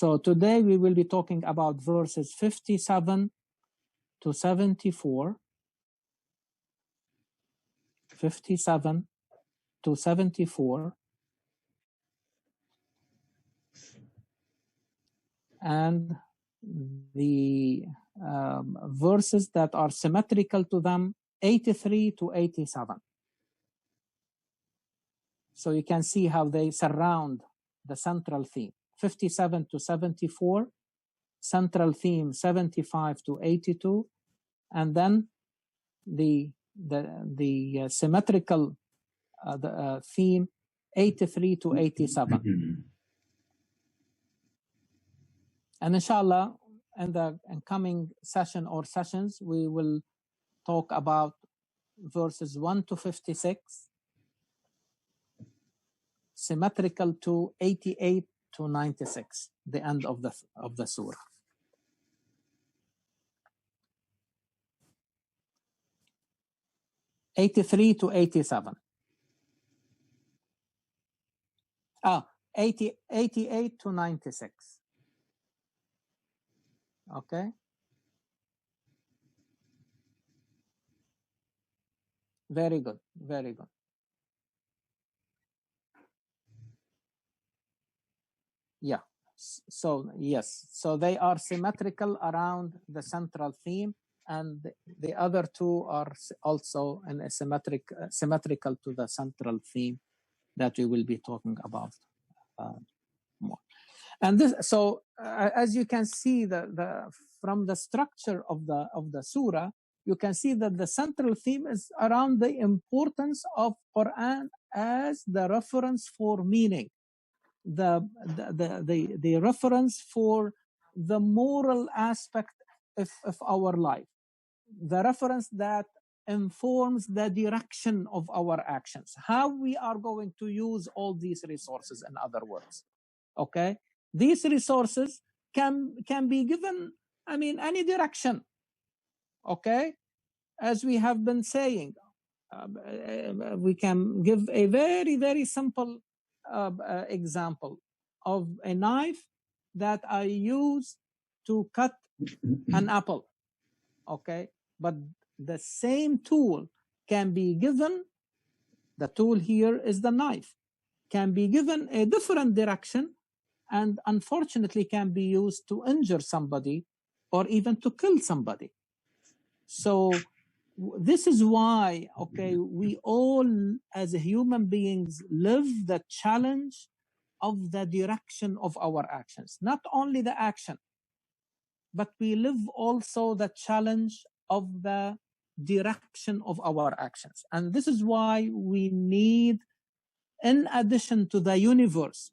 So today we will be talking about verses 57 to 74, 57 to 74, and the verses that are symmetrical to them, 83 to 87. So you can see how they surround the central theme. 57 to 74, central theme 75 to 82, and then the symmetrical theme 83 to 87. And inshallah, in the incoming session or sessions, we will talk about verses 1 to 56, symmetrical to 88 to 96, the end of the surah. '83 to '87. 88 to 96. Okay. Very good. Very good. Yeah. So yes. So they are symmetrical around the central theme, and the other two are also in a symmetrical to the central theme that we will be talking about more. And this, so as you can see, from the structure of the surah, you can see that the central theme is around the importance of Quran as the reference for meaning, the reference for the moral aspect of our life, the reference that informs the direction of our actions, how we are going to use all these resources, in other words. Okay, these resources can be given, I mean, any direction. Okay, as we have been saying, we can give a very, very simple example of a knife that I use to cut an apple. Okay, but the same tool can be given, the tool here is the knife, can be given a different direction, and unfortunately can be used to injure somebody or even to kill somebody. So this is why, okay, we all as human beings live the challenge of the direction of our actions. Not only the action, but we live also the challenge of the direction of our actions. And this is why we need, in addition to the universe,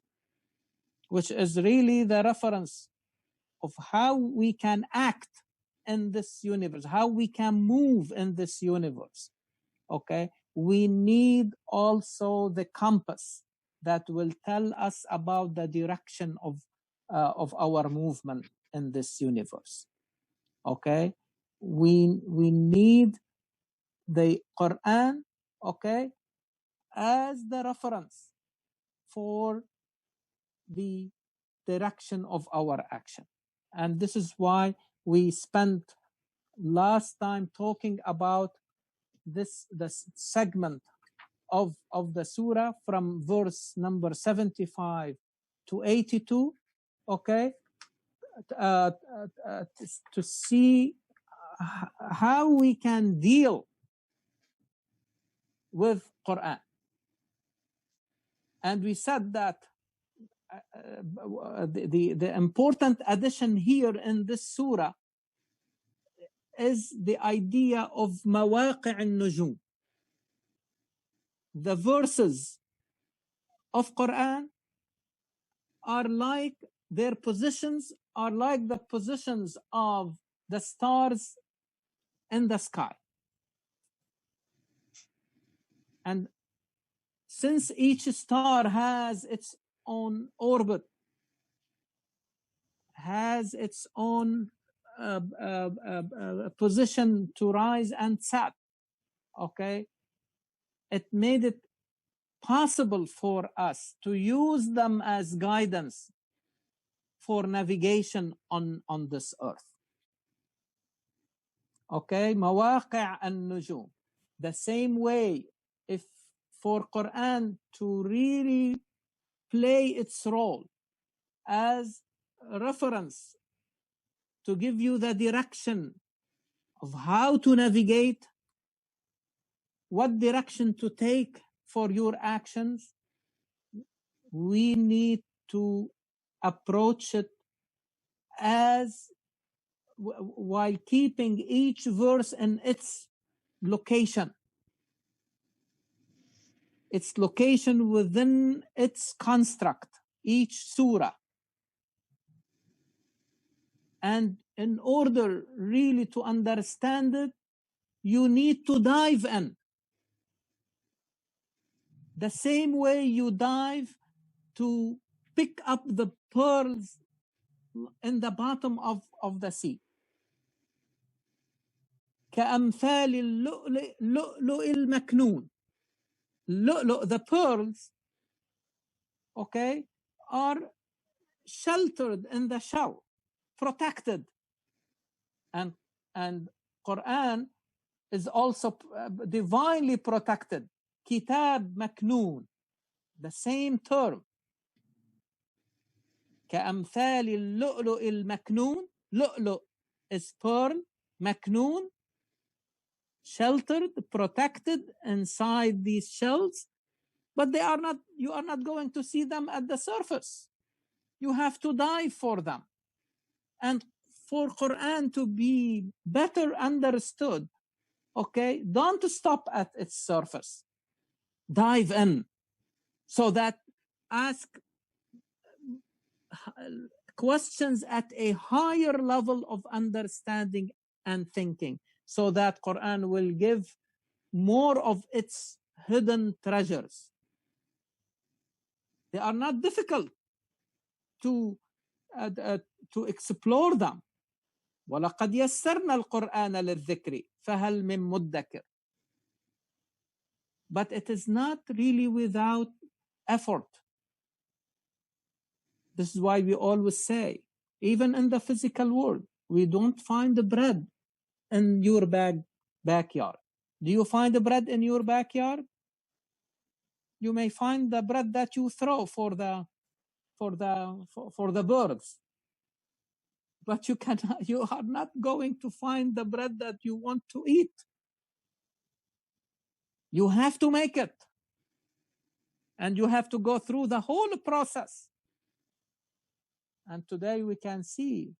which is really the reference of how we can act in this universe, how we can move in this universe. Okay, we need also the compass that will tell us about the direction of our movement in this universe. Okay, we need the Quran, okay, as the reference for the direction of our action. And this is why we spent last time talking about this segment of the surah from verse number 75 to 82, okay, to see how we can deal with Quran. And we said that the important addition here in this surah is the idea of mawaqi' al-nujum. The verses of Quran are like, their positions are like the positions of the stars in the sky. And since each star has its own orbit, has its own position to rise and set, okay, it made it possible for us to use them as guidance for navigation on this earth. Okay, مواقع النجوم. The same way, if for Quran to really play its role as a reference to give you the direction of how to navigate, what direction to take for your actions, we need to approach it as while keeping each verse in its location within its construct, each surah. And in order really to understand it, you need to dive in. The same way you dive to pick up the pearls in the bottom of the sea. كأمثال اللؤلؤ المكنون. The pearls, okay, are sheltered in the shell, protected. And Quran is also divinely protected. Kitab maknoon, the same term. كأمثال اللؤلؤ المكنون. لؤلؤ is pearl, maknoon, sheltered, protected inside these shells, but they are not, you are not going to see them at the surface. You have to dive for them. And for Quran to be better understood, okay, don't stop at its surface. Dive in, so that ask questions at a higher level of understanding and thinking, so that Quran will give more of its hidden treasures. They are not difficult to explore them. وَلَقَدْ يَسَّرْنَا الْقُرْآنَ لِلذِّكْرِ فَهَلْ مِن مُدَّكِرٍ. But it is not really without effort. This is why we always say, even in the physical world, we don't find the bread in your backyard. Do you find the bread in your backyard? You may find the bread that you throw for the birds, but you are not going to find the bread that you want to eat. You have to make it, and you have to go through the whole process. And today we can see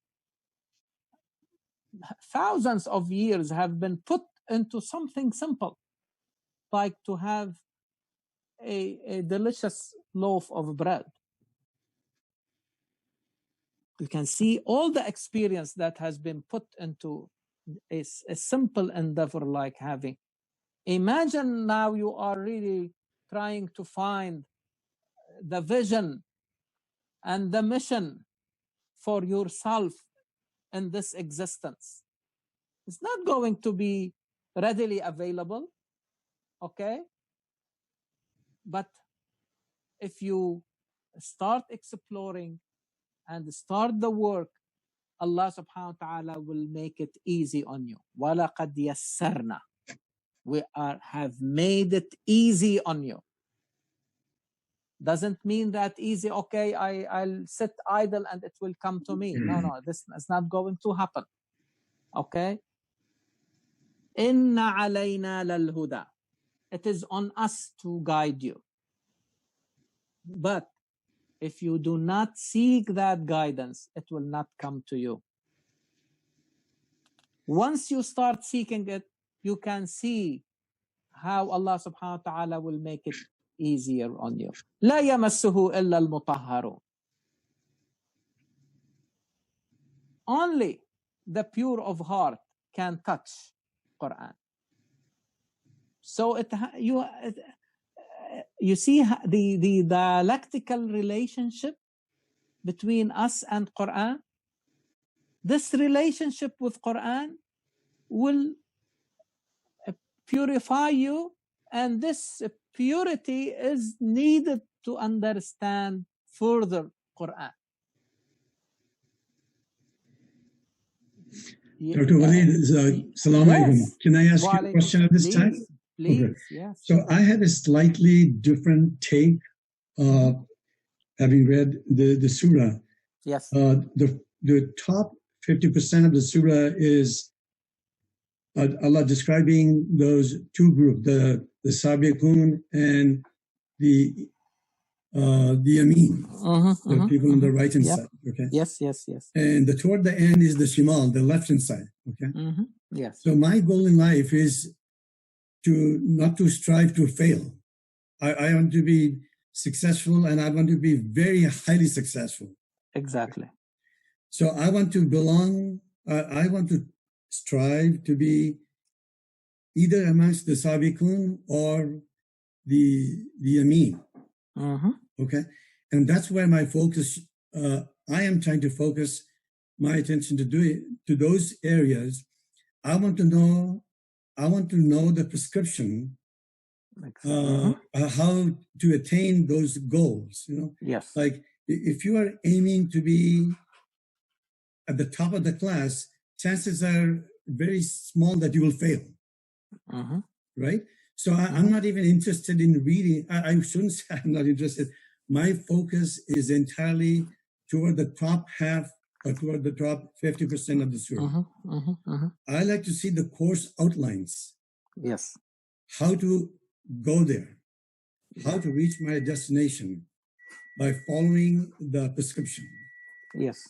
thousands of years have been put into something simple, like to have a delicious loaf of bread. You can see all the experience that has been put into a simple endeavor like having. Imagine now you are really trying to find the vision and the mission for yourself in this existence. It's not going to be readily available, okay? But if you start exploring and start the work, Allah subhanahu wa ta'ala will make it easy on you. وَلَقَدْ يَسَّرْنَا. We have made it easy on you. Doesn't mean that easy, okay, I'll sit idle and it will come to me. No, this is not going to happen. Okay? Inna alayna lal huda. It is on us to guide you. But if you do not seek that guidance, it will not come to you. Once you start seeking it, you can see how Allah subhanahu wa ta'ala will make it easier on you. لا يمسه إلا المطهرون. Only the pure of heart can touch Quran. So you see the dialectical relationship between us and Quran. This relationship with Quran will purify you, and this purity is needed to understand further Quran. Dr. Walid, Assalamu alaikum. Can I ask you a question at this time? Please, okay. Yes. So I have a slightly different take, having read the surah. Yes. The top 50% of the surah is Allah describing those two groups, the Sabiqun and the Amin, the people on the right hand side. Okay. Yes. And toward the end is the Shimal, the left hand side. Okay. Yes. So my goal in life is not to strive to fail. I want to be successful, and I want to be very highly successful. Exactly. So I want to belong. I want to strive to be either amongst the Sabiqun or the Amin. Okay, and that's where my focus. I am trying to focus my attention to those areas. I want to know the prescription, how to attain those goals. Yes. Like if you are aiming to be at the top of the class, chances are very small that you will fail. Right? So I'm not even interested in reading. I shouldn't say I'm not interested. My focus is entirely toward the top half or toward the top 50% of the surah. I like to see the course outlines. Yes. How to go there, how to reach my destination by following the prescription. Yes.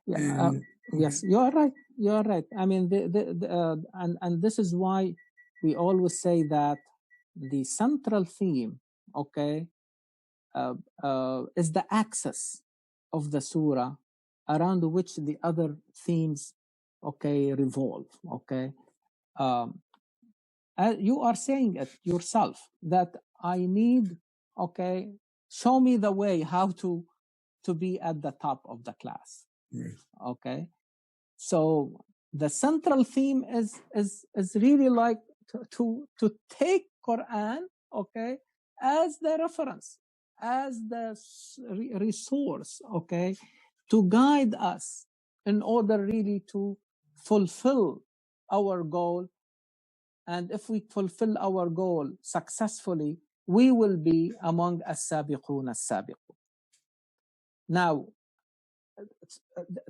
Yeah. Yes, you are right. You are right. I mean, and this is why we always say that the central theme, is the axis of the surah around which the other themes, revolve. You are saying it yourself that I need, show me the way how to be at the top of the class. Right. So the central theme is really like to take Quran, as the reference, as the resource, to guide us in order really to fulfill our goal. And if we fulfill our goal successfully, we will be among as-sabiqun as-sabiqun. Now,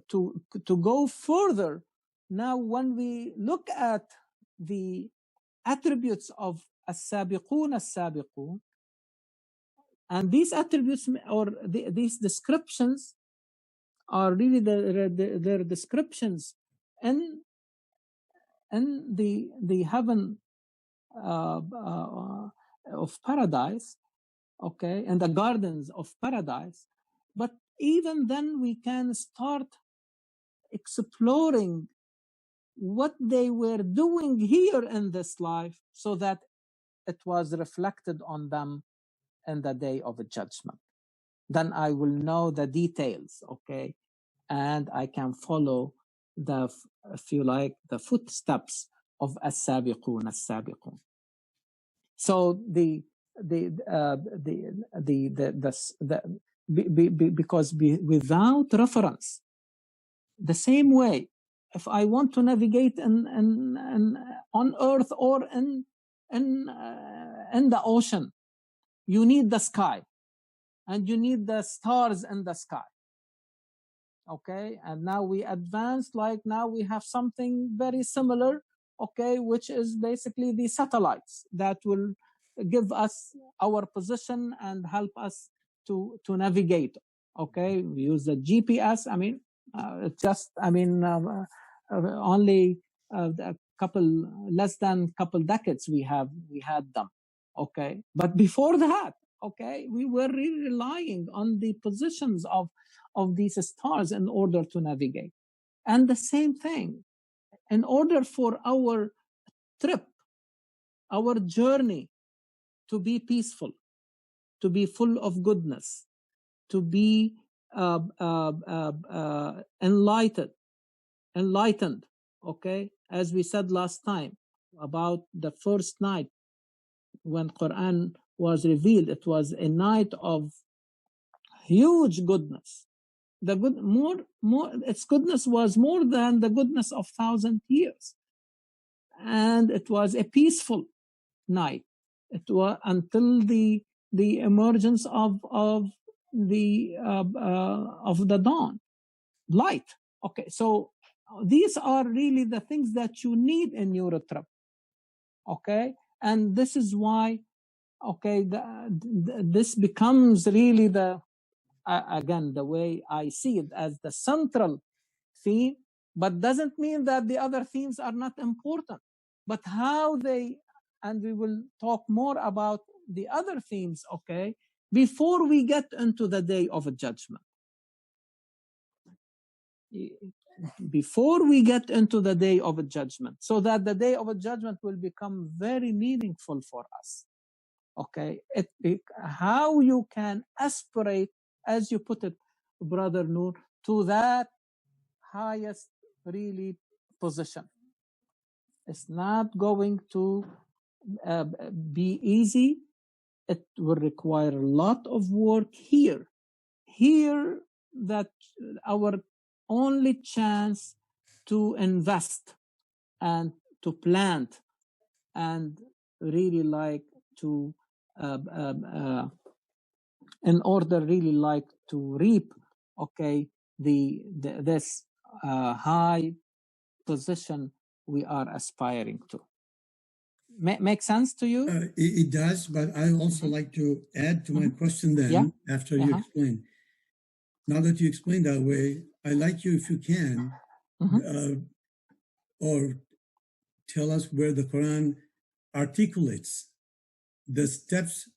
to go further, now when we look at the attributes of as-sabiqun as-sabiqun, and these attributes or these descriptions are really their descriptions in the heaven of paradise, and the gardens of paradise. But even then we can start exploring what they were doing here in this life so that it was reflected on them in the day of judgment. Then I will know the details, and I can follow if you like, the footsteps of as-sabiqun as-sabiqun. So because without reference, the same way, if I want to navigate on Earth or in the ocean, you need the sky, and you need the stars in the sky. And now we advance, like now we have something very similar, which is basically the satellites that will give us our position and help us to navigate. We use the GPS. I mean, only less than couple decades we had them. But before that, we were really relying on the positions of these stars in order to navigate. And the same thing, in order for our trip, our journey to be peaceful, to be full of goodness, to be enlightened, as we said last time about the first night when Quran was revealed, it was a night of huge goodness, The good, more, its goodness was more than the goodness of 1,000 years. And it was a peaceful night. It was until the emergence of the dawn, light. Okay, so these are really the things that you need in your trip. Okay, and this is why, okay, this becomes really the again, the way I see it, as the central theme, but doesn't mean that the other themes are not important. But how they, and we will talk more about the other themes, okay, before we get into the day of judgment. Before we get into the day of judgment, so that the day of judgment will become very meaningful for us. Okay, how you can aspirate, as you put it, Brother Noor, to that highest really position. It's not going to be easy. It will require a lot of work here. Here, that our only chance to invest and to plant and really like to in order really like to reap, okay, this high position we are aspiring to. Make sense to you? It does, but I also like to add to my question then, after you explain. Now that you explained that way, I like you, if you can, or tell us where the Quran articulates the steps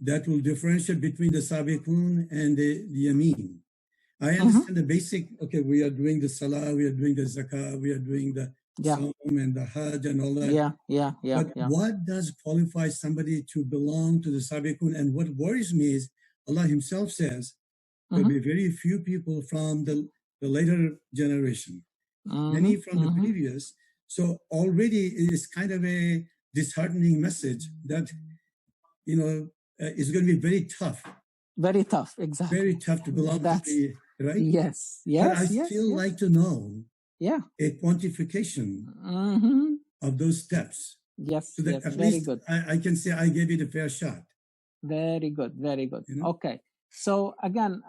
that will differentiate between the Sabiqun and the Yameen. I understand the basic, okay, we are doing the Salah, we are doing the Zakah, we are doing the Saum and the Hajj and all that. But what does qualify somebody to belong to the Sabiqun? And what worries me is Allah Himself says there'll be very few people from the later generation, many from the previous. So already it is kind of a disheartening message that, you know, it's going to be very tough. Very tough, exactly. Very tough to belong to the, right? Yes, yes. But I still like to know a quantification of those steps. Yes, so that at least good. I can say I gave it a fair shot. Very good, very good. You know? Okay. So again,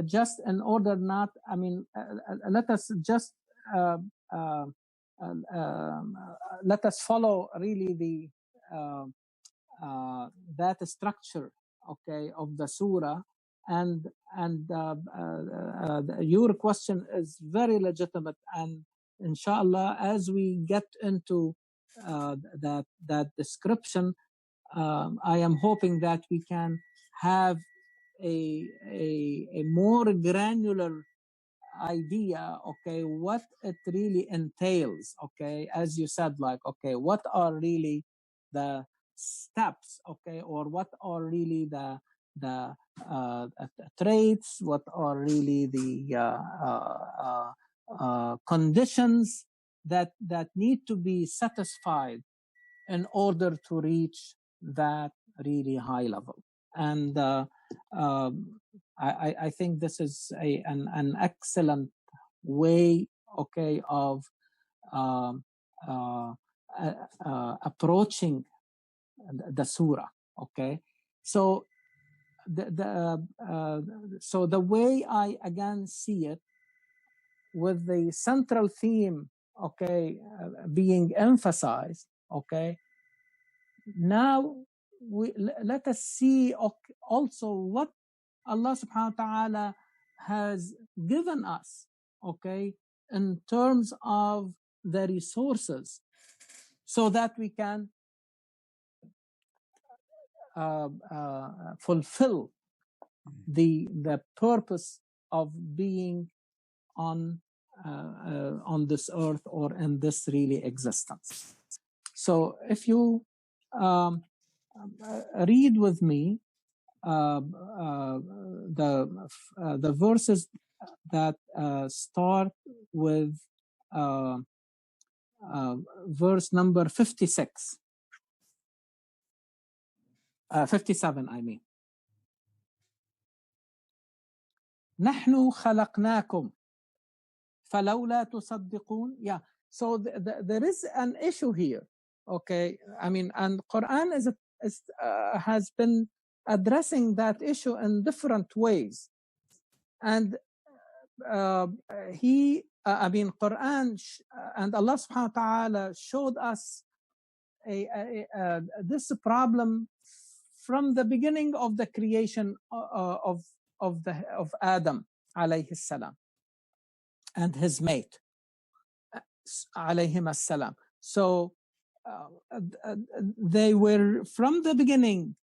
just in order not, I mean, let us just, let us follow really the, that structure, okay, of the surah, and your question is very legitimate, and inshallah, as we get into that description, I am hoping that we can have a more granular idea, okay, what it really entails, okay, as you said, like, okay, what are really the steps, okay, or what are really the traits, what are really the conditions that need to be satisfied in order to reach that really high level. And I think this is an excellent way, okay, of approaching the surah, okay. So so the way I again see it, with the central theme, okay, being emphasized, okay. Now let us see also what Allah subhanahu wa ta'ala has given us, okay, in terms of the resources, so that we can fulfill the purpose of being on this earth, or in this really existence. So if you read with me the verses that start with verse number 56, 57, I mean. نحن خلقناكم فلولا تصدقون. Yeah, so there is an issue here. Okay, I mean, and Quran has been addressing that issue in different ways, and I mean, Quran and Allah subhanahu wa ta'ala showed us this problem from the beginning of the creation of Adam alayhi salam and his mate alayhim as-salam. So they were from the beginning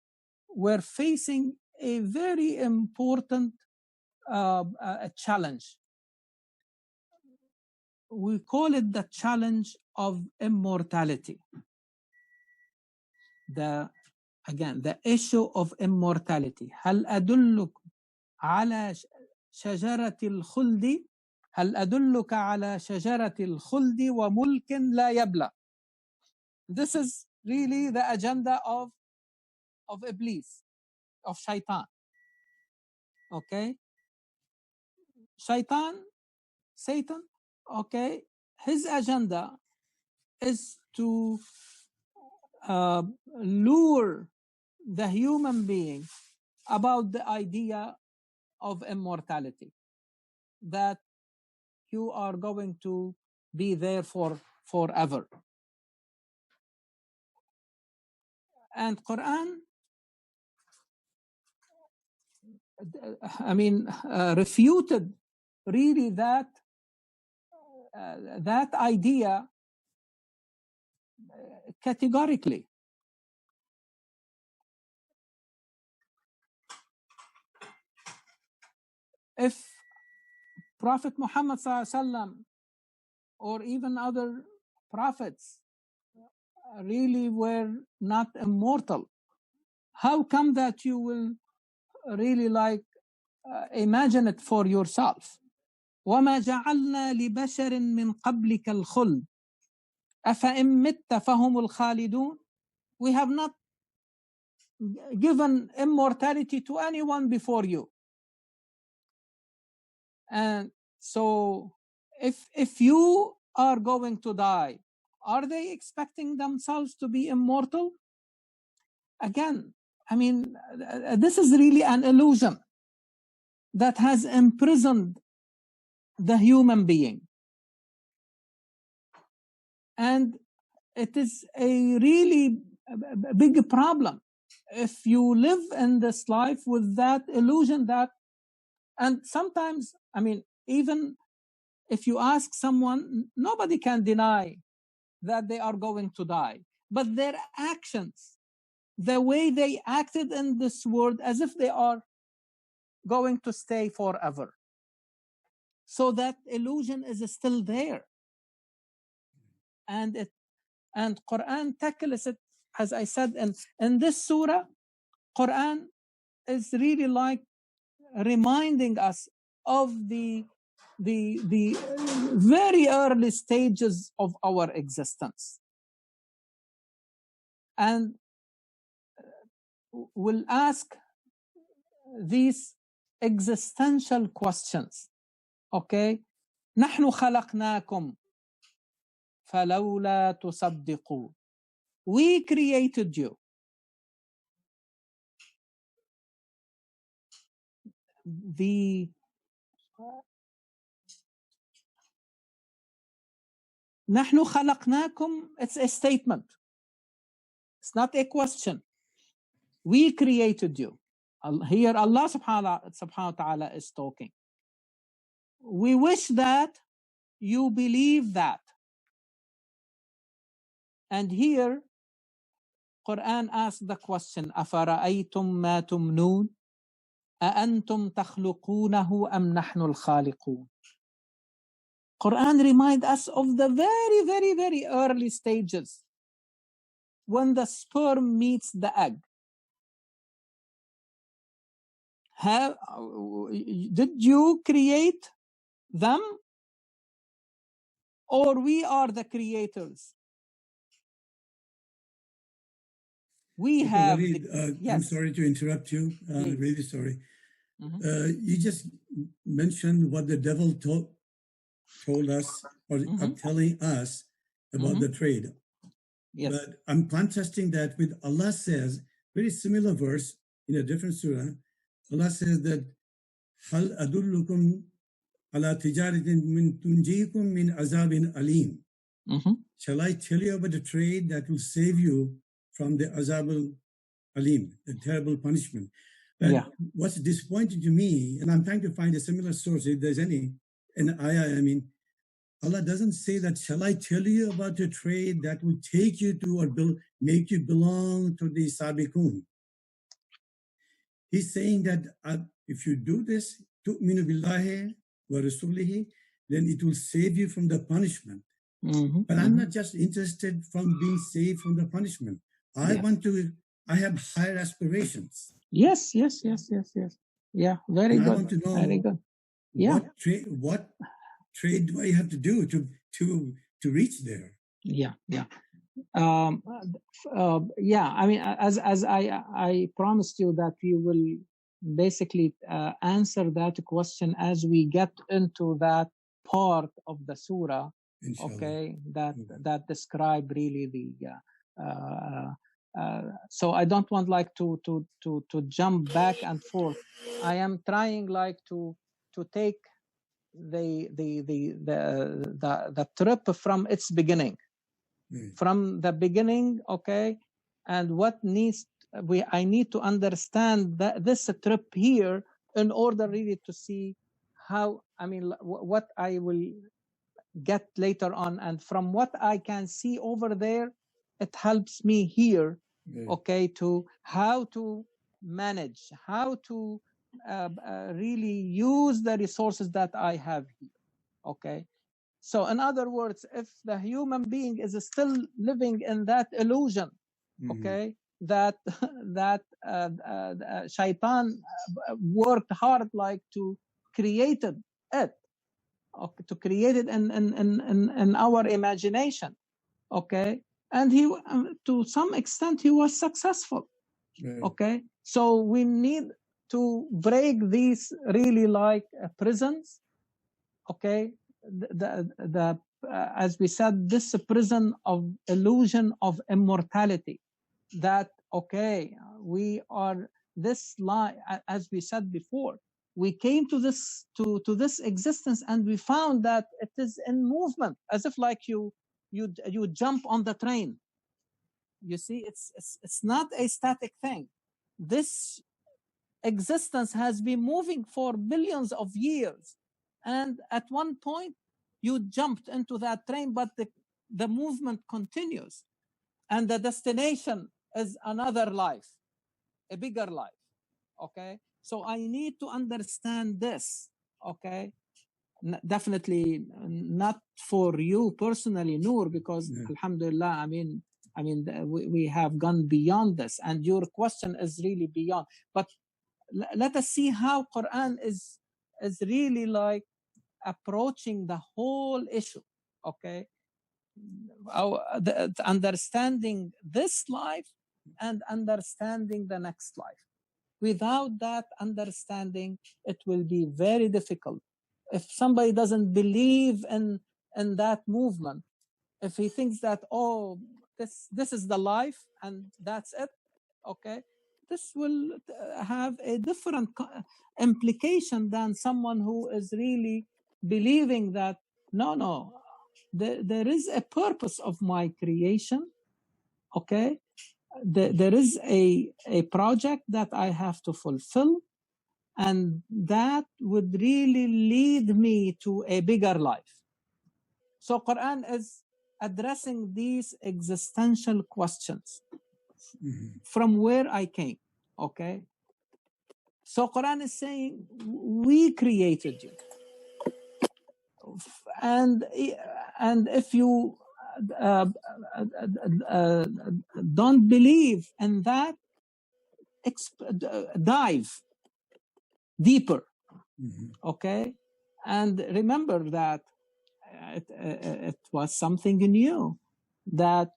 were facing a very important challenge. We call it the challenge of immortality. The issue of immortality. هل أدلك على شجرة الخلد؟ هل أدلك على شجرة الخلد وملك لا يبلى? This is really the agenda of Iblis, of Shaitan. Okay? Satan, okay, his agenda is to lure the human being about the idea of immortality, that you are going to be there forever. And Quran, I mean, refuted really that idea categorically. If Prophet Muhammad ﷺ or even other prophets really were not immortal, how come that you will really imagine it for yourself? وَمَا جَعَلْنَا لِبَشَرٍ مِّن قَبْلِكَ الْخُلْدَ أَفَإِن مِتَّ فَهُمُ الْخَالِدُونَ. We have not given immortality to anyone before you. And so if you are going to die, are they expecting themselves to be immortal? Again, I mean, this is really an illusion that has imprisoned the human being. And it is a really big problem if you live in this life with that illusion that, and sometimes, I mean, even if you ask someone, nobody can deny that they are going to die. But their actions, the way they acted in this world, as if they are going to stay forever. So that illusion is still there. And Quran tackles it, as I said, in this surah, Quran is really like reminding us of the very early stages of our existence, and will ask these existential questions. Okay, نحن خلقناكم فلولا تصدقوا. We created you. نحن خلقناكم, it's a statement. It's not a question. We created you. Here Allah subhanahu wa ta'ala is talking. We wish that you believe that. And here Quran asks the question, أَفَرَأَيْتُمْ مَا تُمْنُونَ أَأَنْتُمْ تَخْلُقُونَهُ أَمْ نَحْنُ الْخَالِقُونَ. Quran reminds us of the very, very, very early stages when the sperm meets the egg. Did you create them, or we are the creators? We have. Walid, yes. I'm sorry to interrupt you. Really sorry. You just mentioned what the devil told us or are telling us about the trade. Yes. But I'm contrasting that with Allah says, very similar verse in a different surah. Allah says that هل أدلكم على تجارة من تنجيكم من عذاب أليم. Shall I tell you about a trade that will save you from the azab al-alim, the terrible punishment? But what's disappointing to me, and I'm trying to find a similar source, if there's any, in Ayah, I mean, Allah doesn't say that, shall I tell you about a trade that will take you to or make you belong to the Sabiqun? He's saying that if you do this, tu'minu billahi wa rasulihi, then it will save you from the punishment. But I'm not just interested from being saved from the punishment. I have higher aspirations. Yes. Yeah, very good. I want to know very good. What trade do I have to do to reach there? Yeah. I mean, as I promised you that we will basically answer that question as we get into that part of the surah. Inshallah. Okay, that describe really the. So I don't want like to jump back and forth. I am trying like to take the trip from its beginning. From the beginning, okay, and what I need to understand that this trip here in order really to see how, I mean, what I will get later on, and from what I can see over there, it helps me here, okay, to how to manage, how to really use the resources that I have here, okay. So in other words, if the human being is still living in that illusion, okay, that shaitan worked hard like to create it, okay, to create it in our imagination, okay, and he to some extent he was successful, okay. So we need to break these really like prisons, okay. The as we said, this prison of illusion of immortality, that okay, we are this life, as we said before, we came to this this existence and we found that it is in movement, as if like you jump on the train. You see, it's not a static thing. This existence has been moving for billions of years, and at one point you jumped into that train, but the movement continues, and the destination is another life, a bigger life, okay. So I need to understand this, okay. Definitely not for you personally, Noor, because alhamdulillah, I mean we have gone beyond this, and your question is really beyond, but let us see how Quran is really like approaching the whole issue, okay. Understanding this life and understanding the next life. Without that understanding, it will be very difficult. If somebody doesn't believe in that movement, if he thinks that, oh, this is the life and that's it, okay, this will have a different implication than someone who is really believing that no, there is a purpose of my creation, okay. There is a project that I have to fulfill, and that would really lead me to a bigger life. So Quran is addressing these existential questions from where I came, okay. So Quran is saying, we created you, and if you don't believe in that, dive deeper, okay. And remember that it was something new that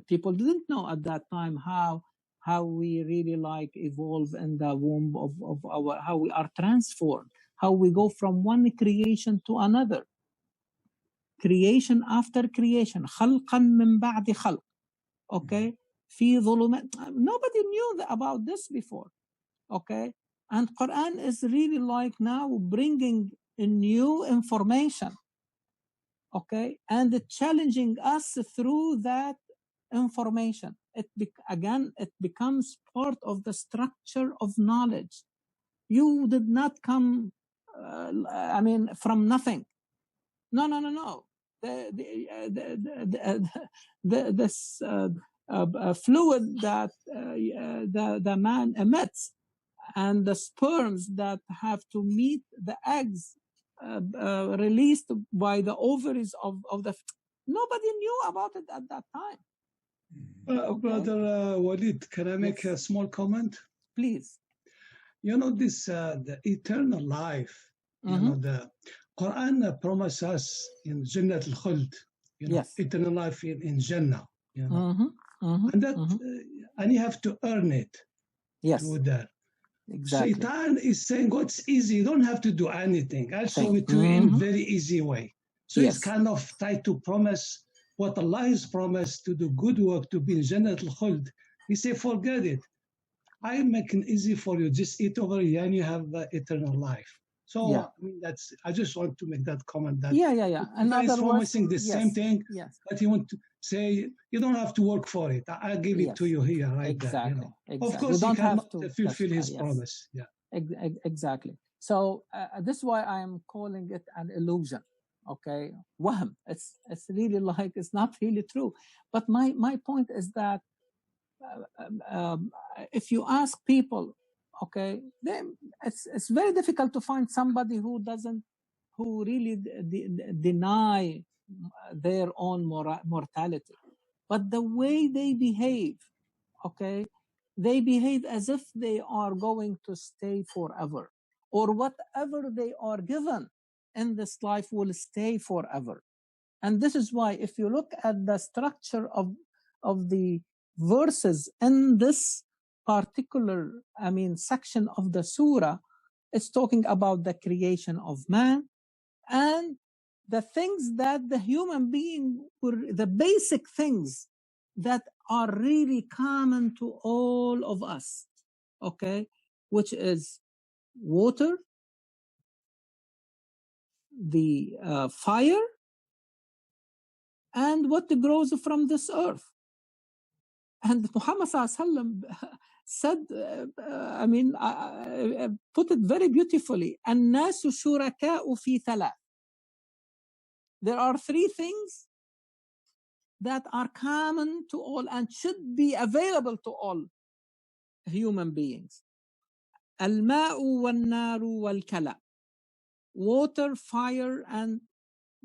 people didn't know at that time, how how we really like evolve in the womb of our, how we are transformed, how we go from one creation to another, creation after creation, خلقا من بعد خلق. Okay, في ظلمات. Nobody knew about this before. Okay, and Quran is really like now bringing a new information. Okay, and challenging us through that information. Again, it becomes part of the structure of knowledge. You did not come, from nothing. No. This fluid that the man emits, and the sperms that have to meet the eggs released by the ovaries of the. Nobody knew about it at that time. Okay. Brother Walid, can I make a small comment? Please. You know, this the eternal life, you know, the Quran promises us in Jannah al-Khuld, you know, eternal life in Jannah, you know, and that and you have to earn it. To that. Exactly. Shaitan is saying, "What's easy? You don't have to do anything. I'll show it to you in a very easy way." So it's kind of tried to promise what Allah has promised, to do good work, to be in Jannah al-Khuld. He said, "Forget it. I make it easy for you. Just eat over here, and you have eternal life." So I mean, I just want to make that comment. That He's promising the same thing, but he want to say you don't have to work for it. I'll give it to you here, right there. You know? Of course, you cannot fulfill his promise. Yeah, exactly. So this is why I am calling it an illusion. Okay, wahm. It's really like it's not really true. But my point is that if you ask people, okay, then it's very difficult to find somebody who really deny their own mortality. But the way they behave, okay, they behave as if they are going to stay forever, or whatever they are given in this life will stay forever. And this is why, if you look at the structure of the verses in this particular, section of the surah, it's talking about the creation of man and the things that the human being were, the basic things that are really common to all of us, okay, which is water, the fire, and what grows from this earth. And Muhammad said, put it very beautifully, الناس شركاء في ثلاث. There are three things that are common to all and should be available to all human beings. الماء والنار والكلى. Water, fire, and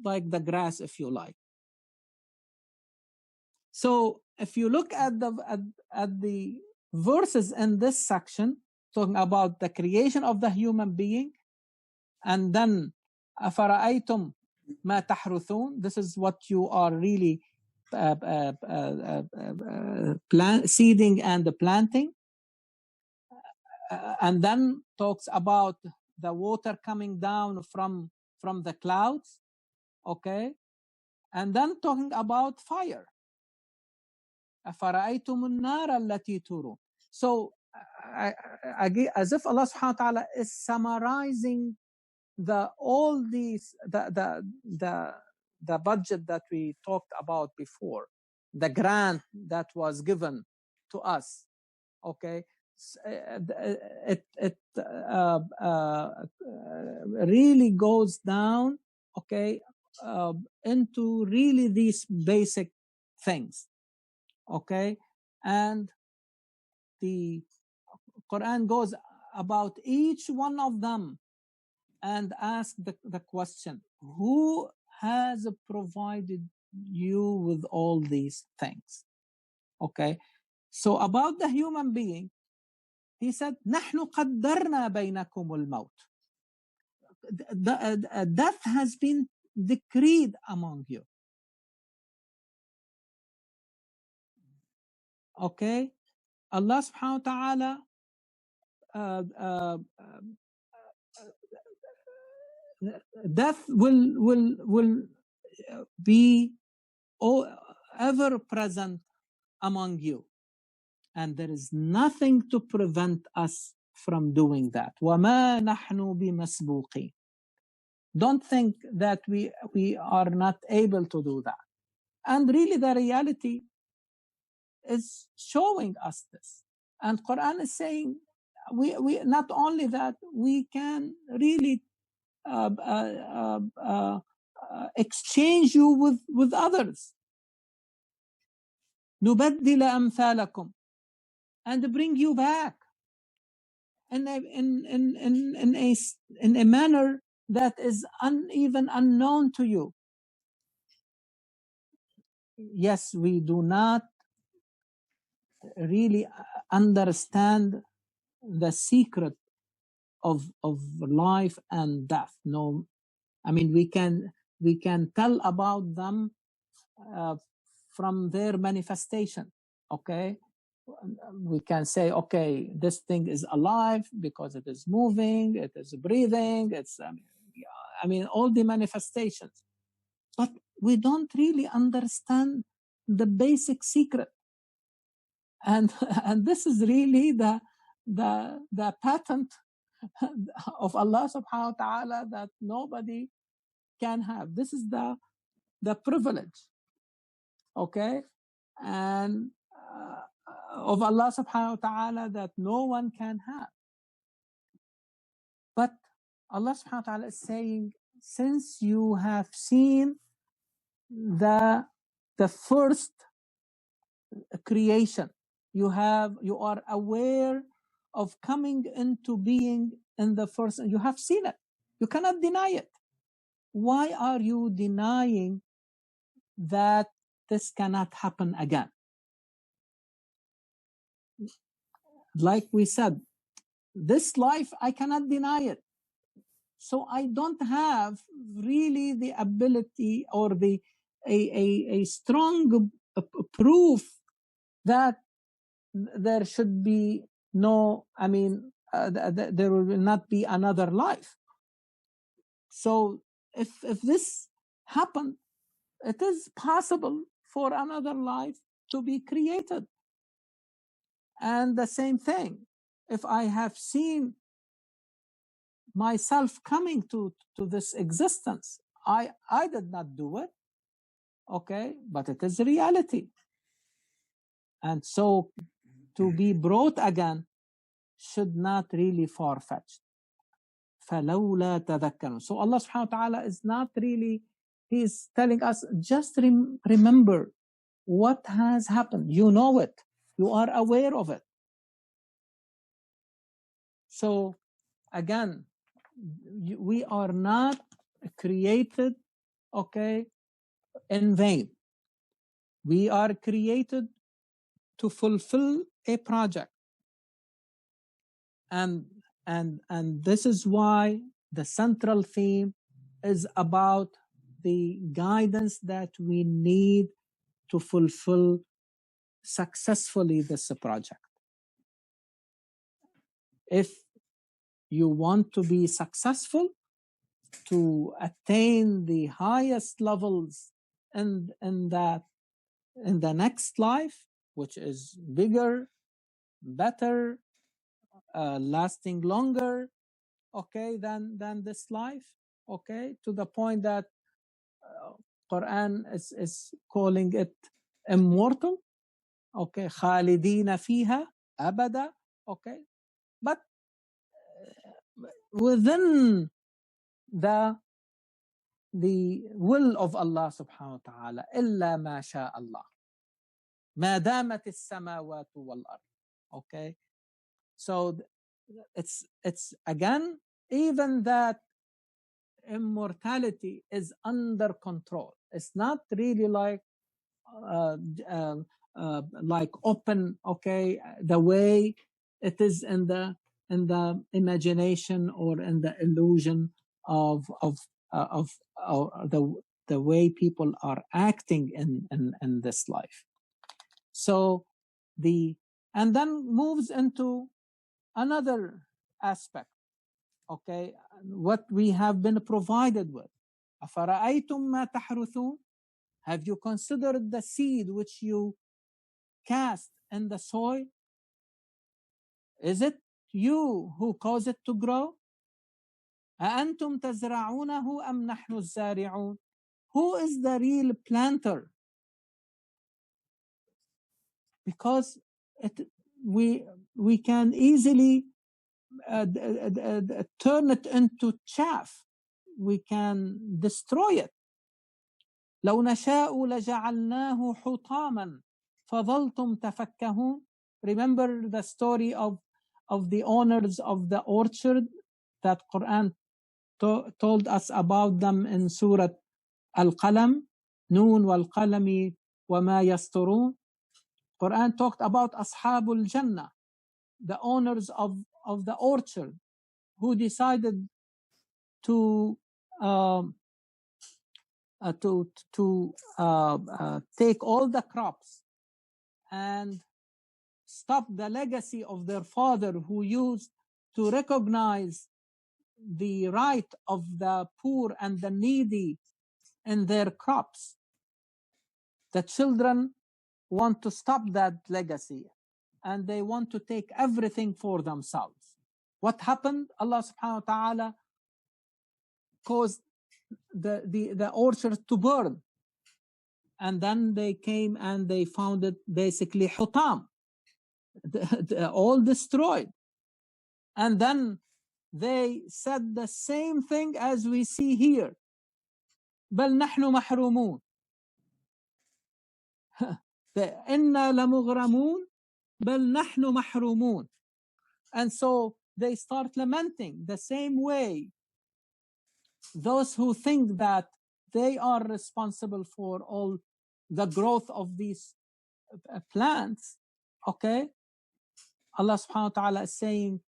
like the grass, if you like. So if you look at the verses in this section, talking about the creation of the human being, and then أَفَرَأَيْتُمْ مَا تَحْرُثُونَ, this is what you are really seeding and planting, and then talks about the water coming down from the clouds, okay, and then talking about fire. أَفَرَأَيْتُمُ النَّارَ الَّتِي تُورُونَ. So as if Allah subhanahu wa ta'ala is summarizing all these the budget that we talked about before, the grant that was given to us, okay, it really goes down, okay, into really these basic things, okay, and the Quran goes about each one of them and ask the question, who has provided you with all these things? Okay, so about the human being, he said, نحن قدرنا بينكم الموت. Death has been decreed among you. Okay, Allah subhanahu wa ta'ala death will be ever present among you, and there is nothing to prevent us from doing that. وَمَا نَحْنُ بِمَسْبُوقِينَ. Don't think that we are not able to do that. And really the reality is showing us this. And Quran is saying, we not only that, we can really exchange you with others. نُبَدِّلَ أَمْثَالَكُمْ, and bring you back in a manner that is even unknown to you. Yes, we do not really understand the secret of life and death. No, I mean, we can tell about them from their manifestation. Okay, we can say, okay, this thing is alive because it is moving, it is breathing, it's I mean all the manifestations, but we don't really understand the basic secret. And this is really the patent of Allah subhanahu wa ta'ala that nobody can have. This is the privilege, okay, and of Allah subhanahu wa ta'ala that no one can have. But Allah subhanahu wa ta'ala is saying, since you have seen the first creation, you are aware of coming into being in the first, you have seen it, you cannot deny it. Why are you denying that this cannot happen again? Like we said, this life, I cannot deny it. So I don't have really the ability or a strong proof that there should be no, I mean, there will not be another life. So if this happened, it is possible for another life to be created. And the same thing, if I have seen myself coming to this existence, I did not do it, okay, but it is reality. And so to be brought again should not really far-fetched. فَلَوْلَا تَذَكَّرُونَ. So Allah subhanahu wa ta'ala is not really, He's telling us, just remember what has happened. You know it. You are aware of it. So again, we are not created, okay, in vain. We are created to fulfill a project. And this is why the central theme is about the guidance that we need to fulfill successfully this project. If you want to be successful, to attain the highest levels in the next life, which is bigger, better, lasting longer, okay, than this life, okay, to the point that Quran is calling it immortal, okay, khalidina fiha abada, okay, but within the will of Allah subhanahu wa ta'ala, illa ma sha Allah, ma damat as-samawati wal ard, okay. So it's again, even that immortality is under control. It's not really like open, okay, the way it is in the imagination or in the illusion of the way people are acting in this life. So the and then moves into another aspect, okay, what we have been provided with. أَفَرَأَيْتُمْ مَا تَحْرُثُونَ? Have you considered the seed which you cast in the soil? Is it you who cause it to grow? أَأَنْتُمْ تَزْرَعُونَهُ أَمْ نَحْنُ الزَّارِعُونَ? Who is the real planter? Because we can easily turn it into chaff. We can destroy it. لو نشاء لجعلناه حطاما فظلتم تفكهون. Remember the story of the owners of the orchard that Quran told us about them in Surah Al-Qalam, Noon wal-Qalami wa ma yasturun. Quran talked about Ashabul Jannah, the owners of the orchard, who decided to take all the crops and stop the legacy of their father, who used to recognize the right of the poor and the needy in their crops. The children want to stop that legacy and they want to take everything for themselves. What happened? Allah subhanahu wa ta'ala caused the orchard to burn. And then they came and they found it basically hutam, all destroyed. And then they said the same thing as we see here. بل نحن محرومون. إنا لمغرمون بل نحن محرومون. And so they start lamenting the same way. Those who think that they are responsible for all the growth of these plants, okay? Allah subhanahu wa ta'ala is saying,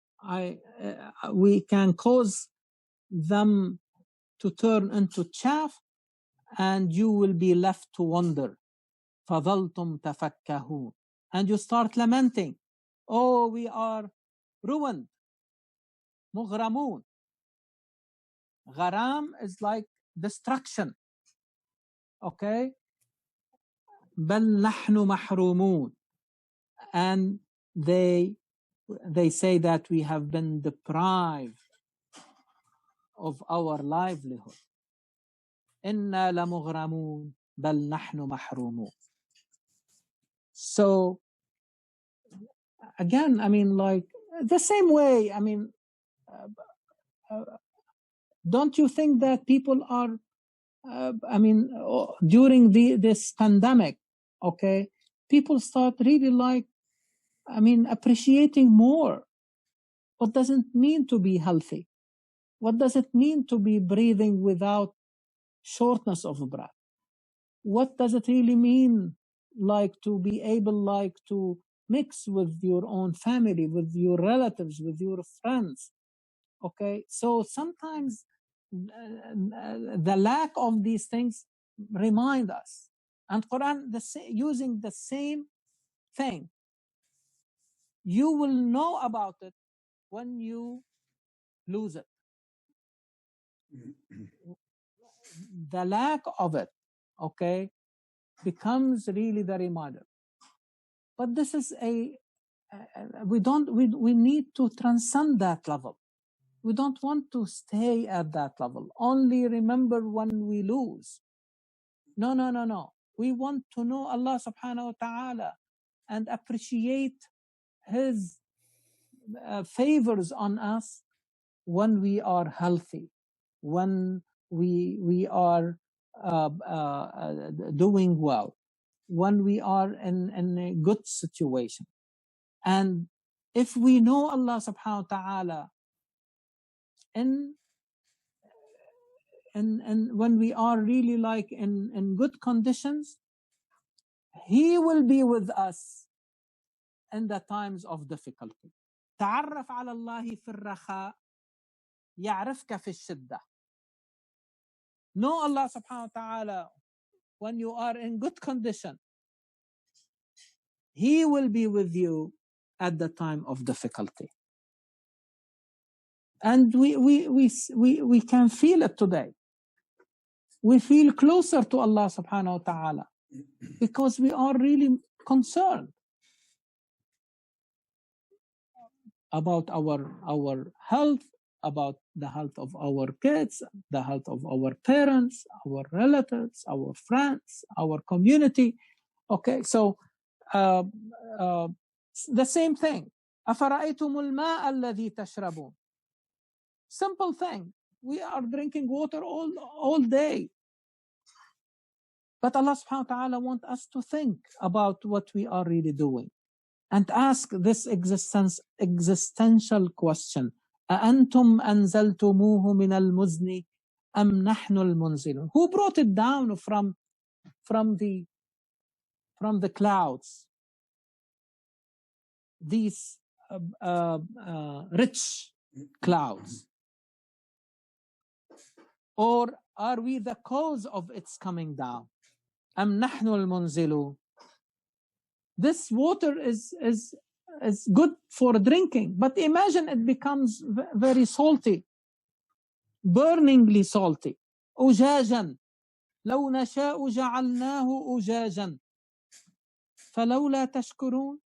we can cause them to turn into chaff and you will be left to wonder. فَظَلْتُمْ تَفَكَّهُونَ. And you start lamenting, oh, we are ruined. مُغْرَمُونَ. Gharam is like destruction. Okay? بَلْ نَحْنُ مَحْرُومُونَ. And they say that we have been deprived of our livelihood. إِنَّا لَمُغْرَمُونَ بَلْ نَحْنُ مَحْرُومُونَ. So, again, I mean, like, the same way, I mean, don't you think that people are, I mean, during this pandemic, okay, people start really like, I mean, appreciating more. What does it mean to be healthy? What does it mean to be breathing without shortness of breath? What does it really mean, like, to be able, like, to mix with your own family, with your relatives, with your friends? Okay, so sometimes the lack of these things remind us, and Quran using the same thing. You will know about it when you lose it. The lack of it, okay, becomes really the reminder. But this is we need to transcend that level. We don't want to stay at that level. Only remember when we lose. No. We want to know Allah subhanahu wa ta'ala and appreciate His favors on us when we are healthy, when we are doing well, when we are in a good situation. And if we know Allah subhanahu wa ta'ala and when we are really like in good conditions, He will be with us in the times of difficulty. تعرف على الله في الرخاء يعرفك في الشدة. Know Allah subhanahu wa ta'ala when you are in good condition. He will be with you at the time of difficulty. And we can feel it today. We feel closer to Allah subhanahu wa ta'ala because we are really concerned about our health, about the health of our kids, the health of our parents, our relatives, our friends, our community. Okay, so the same thing. أَفَرَأَيْتُمُ الْمَاءَ الَّذِي تَشْرَبُونَ. Simple thing. We are drinking water all day. But Allah subhanahu wa ta'ala wants us to think about what we are really doing and ask this existential question. أَأَنْتُمْ أَنزَلْتُمُوهُ مِنَ الْمُزْنِ أَمْ نَحْنُ الْمُنزِلُونَ. Who brought it down from the clouds? These rich clouds. Or are we the cause of its coming down? أَمْ نَحْنُ الْمُنزِلُونَ. This water is good for drinking, but imagine it becomes very salty, burningly salty. أُجَاجًا لَوْ نَشَاءُ جَعَلْنَاهُ أُجَاجًا فَلَوْلَا تَشْكُرُونَ.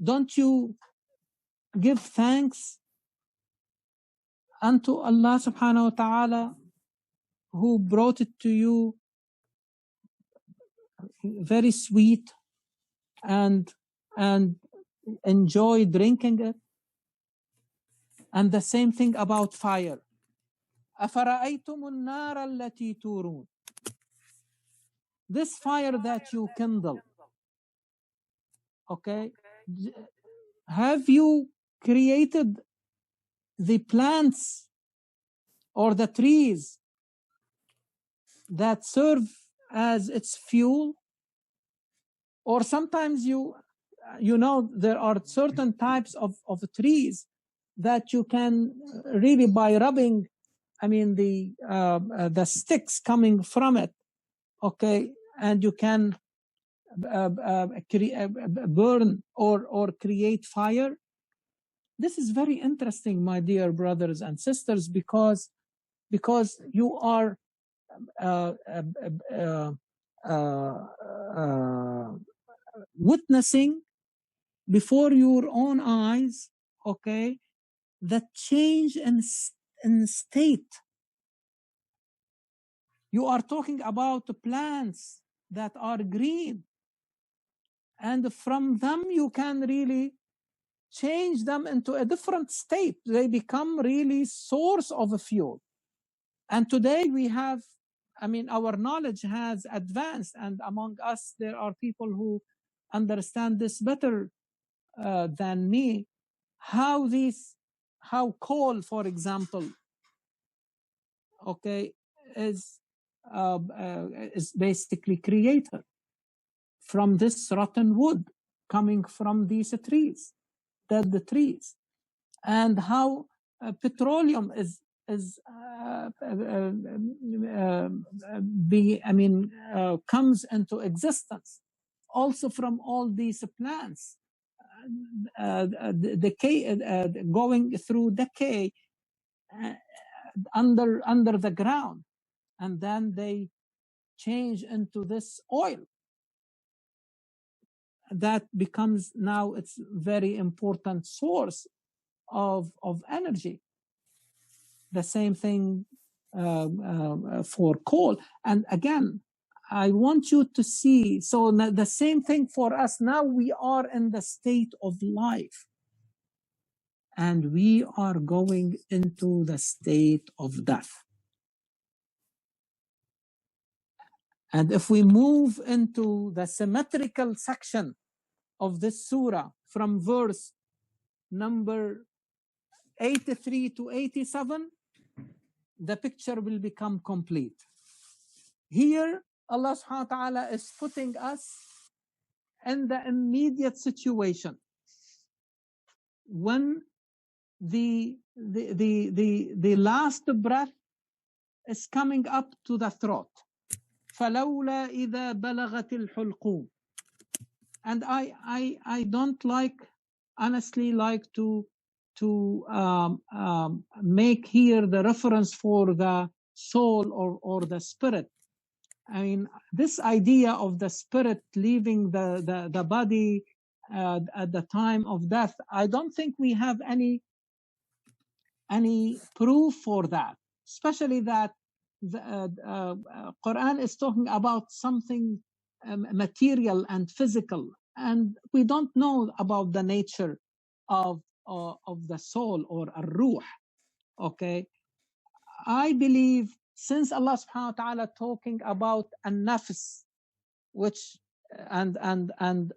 Don't you give thanks unto Allah subhanahu wa ta'ala who brought it to you very sweet and enjoy drinking it? And the same thing about fire. أَفَرَأَيْتُمُ النَّارَ الَّتِي تُورُونَ. This fire that you kindle, okay, have you created the plants or the trees that serve as its fuel? Or sometimes you know there are certain types of trees that you can really, by rubbing, I mean the sticks coming from it, okay, and you can burn or create fire. This is very interesting, my dear brothers and sisters, because you are witnessing before your own eyes, okay, the change in state. You are talking about plants that are green, and from them you can really change them into a different state. They become really source of a fuel. And today we have, I mean, our knowledge has advanced, and among us there are people who understand this better than me, how coal, for example, okay, is basically created from this rotten wood coming from these trees, dead trees, and how petroleum comes into existence also from all these plants, going through decay under the ground, and then they change into this oil that becomes now its very important source of energy. The same thing for coal. And again, I want you to see, so the same thing for us. Now we are in the state of life, and we are going into the state of death. And if we move into the symmetrical section of this surah from verse number 83 to 87, the picture will become complete. Here, Allah subhanahu wa ta'ala is putting us in the immediate situation when the last breath is coming up to the throat. فَلَوْلَا إِذَا بَلَغَتِ الْحُلْقُومِ. And I don't honestly like to make here the reference for the soul or the spirit. I mean, this idea of the spirit leaving the body at the time of death, I don't think we have any proof for that, especially that the Quran is talking about something material and physical, and we don't know about the nature of the soul or ruh. Okay, I believe since Allah subhanahu wa ta'ala talking about an-nafs, which and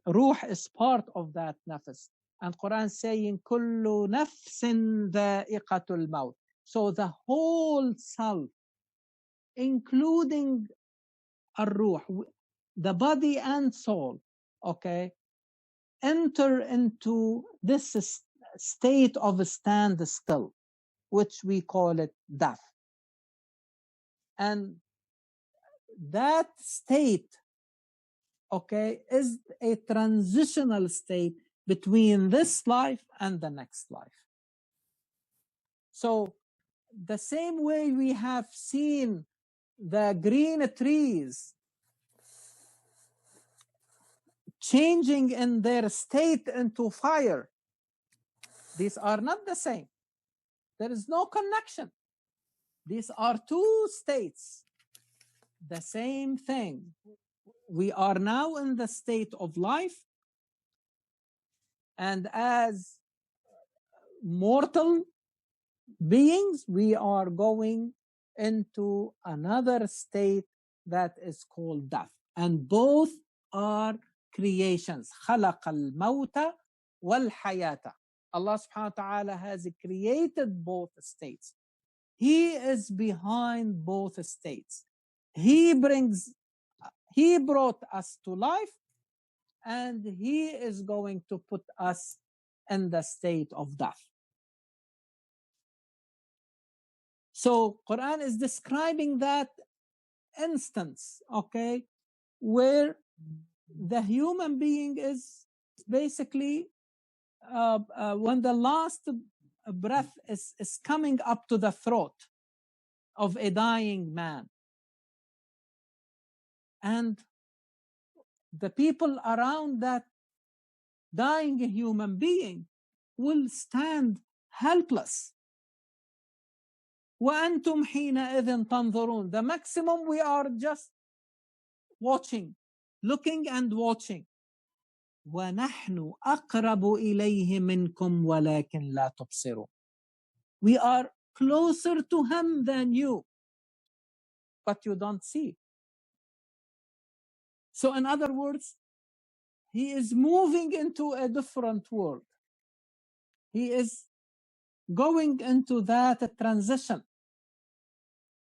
ruh is part of that nafs, and Quran saying kullu nafsin dha'iqatul maut, so the whole self including ar-ruh, the body and soul, okay, enter into this state of standstill, which we call it death. And that state, okay, is a transitional state between this life and the next life. So the same way we have seen the green trees changing in their state into fire, these are not the same. There is no connection. These are two states, the same thing. We are now in the state of life, and as mortal beings, we are going into another state that is called death. And both are creations. خَلَقَ الْمَوْتَ وَالْحَيَاةَ. Allah subhanahu wa ta'ala has created both states. He is behind both states. He brought us to life, and He is going to put us in the state of death. So Quran is describing that instance, okay, where the human being is basically when the last breath is coming up to the throat of a dying man, and the people around that dying human being will stand helpless. وَأَنْتُمْ حِينَئِذٍ تَنْظُرُونَ. The maximum we are just watching, looking and watching. وَنَحْنُ أَقْرَبُ إِلَيْهِ مِنْكُمْ وَلَكِنْ لَا تُبْصِرُونَ. We are closer to Him than you, but you don't see. So in other words, He is moving into a different world. He is going into that transition,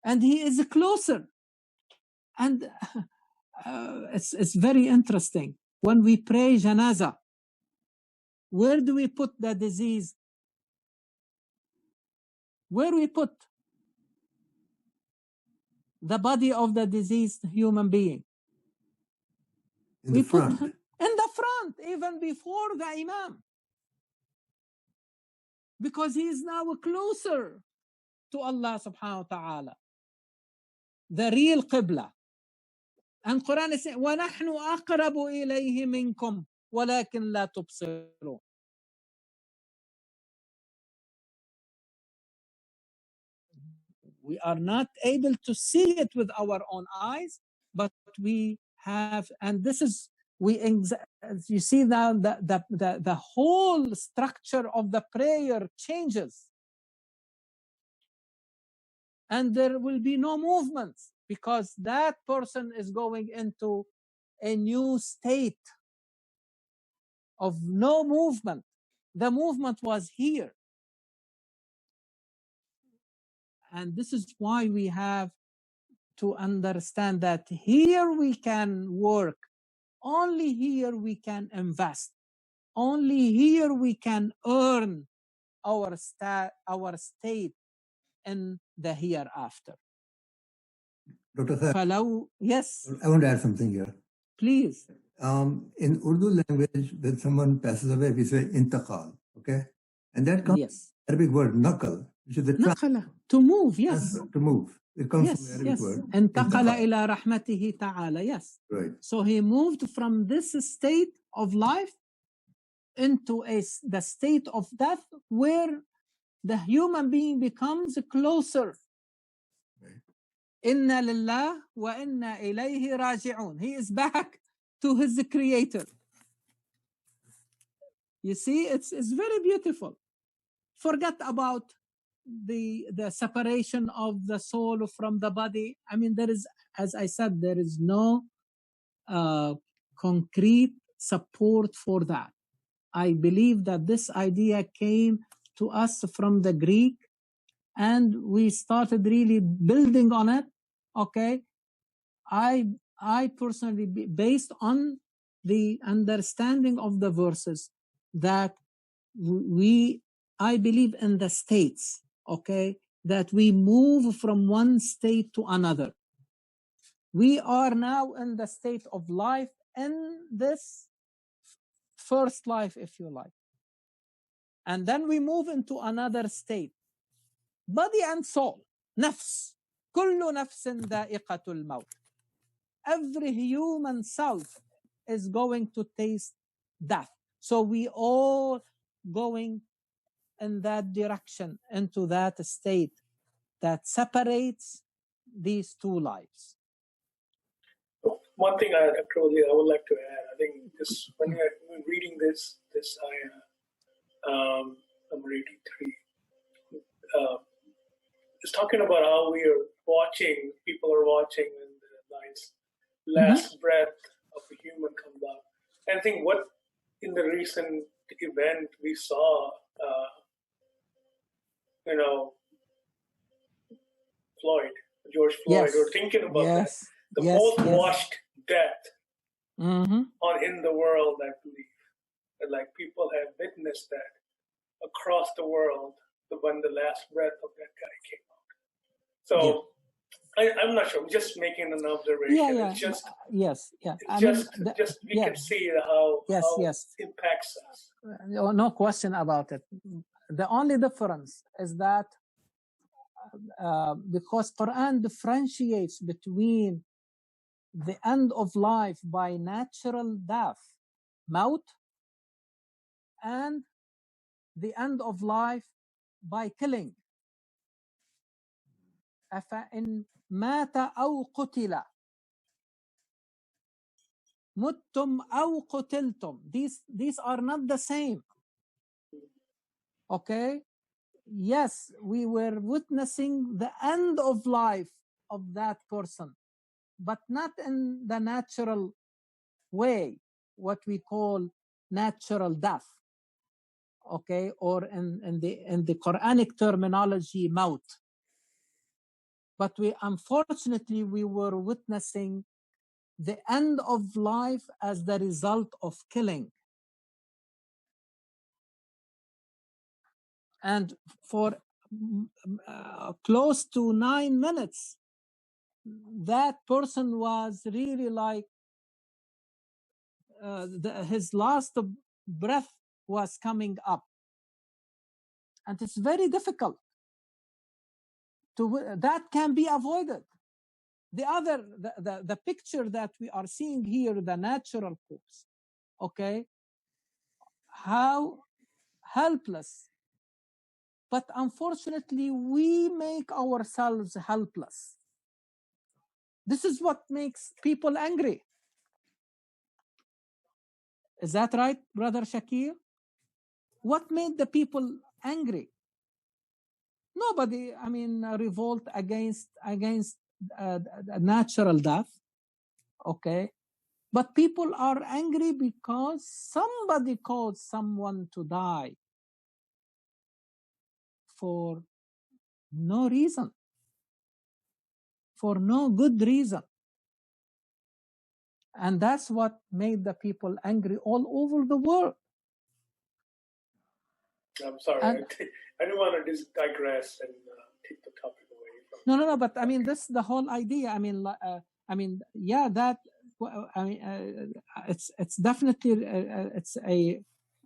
and He is closer. And it's very interesting. When we pray janazah, where do we put the disease? Where we put the body of the deceased human being? In the front. Put in the front, even before the imam, because he is now closer to Allah subhanahu wa ta'ala, the real qibla. And Quran is saying, وَنَحْنُ أَقْرَبُ إِلَيْهِ مِنْكُمْ وَلَكِنْ لَا تُبْصِرُونَ. We are not able to see it with our own eyes, but we have, and this is, you see now the whole structure of the prayer changes. And there will be no movement, because that person is going into a new state of no movement. The movement was here. And this is why we have to understand that here we can work, only here we can invest, only here we can earn our state in the hereafter. Dr. Khayr, Yes. I want to add something here. Please. In Urdu language, when someone passes away, we say intaqal, okay? And that comes from the Arabic word naqal, which is the naqala, to move, yes. To move. It comes from the Arabic word. Intaqala ila rahmatihi ta'ala, yes. Right. So he moved from this state of life into the state of death where the human being becomes closer. Inna lillah wa inna ilayhi raji'un. He is back to his creator. You see, it's very beautiful. Forget about the separation of the soul from the body. I mean, there is, as I said, there is no concrete support for that. I believe that this idea came to us from the Greek, and we started really building on it. Okay, I personally, based on the understanding of the verses, that I believe in the states. Okay, that we move from one state to another. We are now in the state of life, in this first life, if you like. And then we move into another state. Body and soul. Nafs. Kullu nafsin da'iqatul maut. Every human self is going to taste death. So we all going in that direction, into that state that separates these two lives. One thing I would like to add, I think this, when you're reading this Ayah, number 83, it's talking about how we are watching, people are watching when the last breath of a human comes out. And I think what in the recent event we saw, George Floyd, yes. we're thinking about that. The most watched death in the world, I believe. And like people have witnessed that across the world when the last breath of that guy came out. So I'm not sure. I'm just making an observation. Yeah. It's just we can see how it impacts us. No question about it. The only difference is that because Quran differentiates between the end of life by natural death, maut, and the end of life by killing. أفإن مات أو قتل متم أو قتلتم. These are not the same. Okay? Yes, we were witnessing the end of life of that person, but not in the natural way, what we call natural death. Okay, or in the Quranic terminology, maut. But unfortunately we were witnessing the end of life as the result of killing. And for close to 9 minutes, that person was really like his last breath was coming up. And it's very difficult. That can be avoided. The picture that we are seeing here, the natural corpse, okay, how helpless. But unfortunately, we make ourselves helpless. This is what makes people angry. Is that right, Brother Shakir? What made the people angry? Nobody, revolt against natural death, okay? But people are angry because somebody caused someone to die for no reason, for no good reason. And that's what made the people angry all over the world. I'm sorry, I don't want to digress and take the topic away from. No, but this is the whole idea. That I mean, it's definitely it's a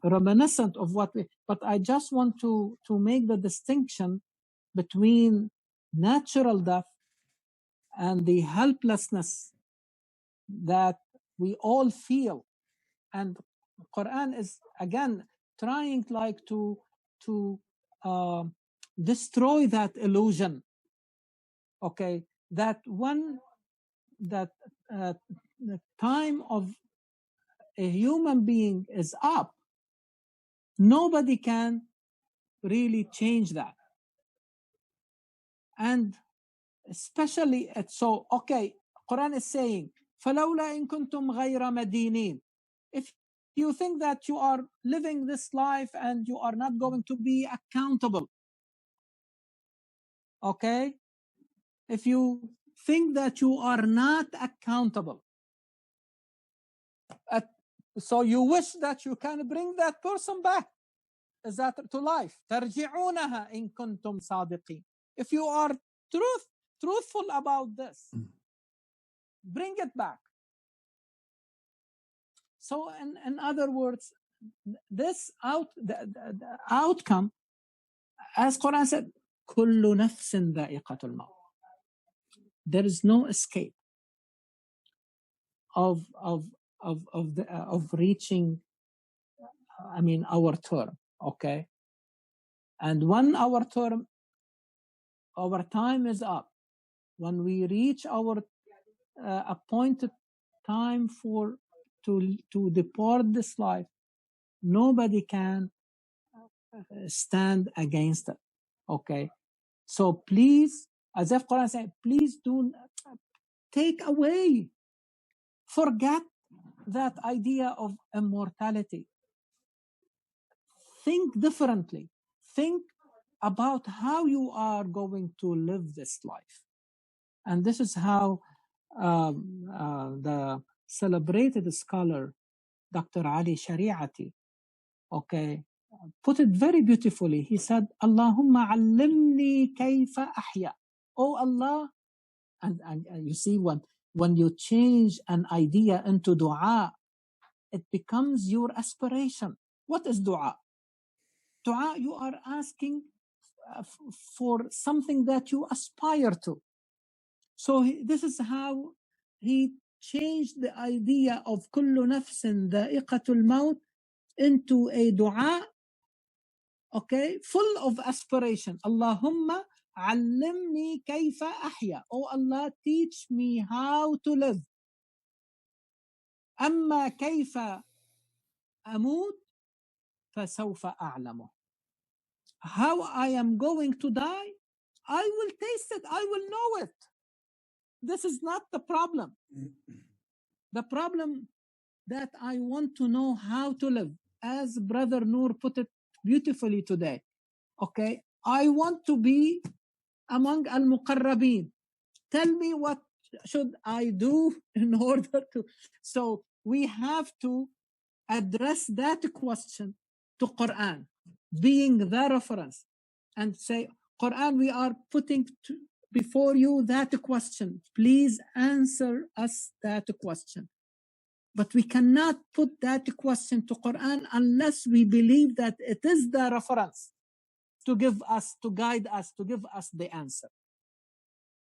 reminiscent of what we. But I just want to make the distinction between natural death and the helplessness that we all feel, and Quran is again trying like to destroy that illusion. Okay, that one that the time of a human being is up. Nobody can really change that, and especially so. Okay, Quran is saying, فَلَوْلَا إِن كُنْتُمْ غَيْرَ مَدِينِينَ. If you think that you are living this life and you are not going to be accountable, okay? If you think that you are not accountable, so you wish that you can bring that person back, is that to life? تَرْجِعُونَهَا إِن كُنْتُمْ صَادِقِينَ. If you are truthful about this, bring it back. So in other words, this the outcome, as Quran said, كُلُّ نَفْسٍ ذَائِقَةُ الْمَوْتِ. There is no escape of reaching, I mean, our term, okay? And when our time is up, when we reach our appointed time to depart this life, nobody can stand against it. Okay, so please, as if Quran said, please do take away, forget that idea of immortality. Think differently. Think about how you are going to live this life. And this is how the celebrated scholar, Dr. Ali Shari'ati, okay, put it very beautifully. He said, Allahumma allimni kayfa ahya. Oh Allah, and you see, when you change an idea into dua, it becomes your aspiration. What is dua? Dua, you are asking for something that you aspire to. So this is how he changed the idea of كل نفس ذائقة الموت into a dua, okay, full of aspiration. Allahumma allimni kayfa ahya. Oh Allah, teach me how to live. Amma kayfa amut fasawfa a'lamu. How I am going to die, I will taste it, I will know it. This is not the problem. The problem that I want to know how to live, as Brother Noor put it beautifully today. Okay, I want to be among al-muqarrabin. Tell me what should I do in order to. So we have to address that question to Quran, being the reference, and say, Quran, we are putting before you that question. Please answer us that question. But we cannot put that question to Quran unless we believe that it is the reference to give us, to guide us, to give us the answer.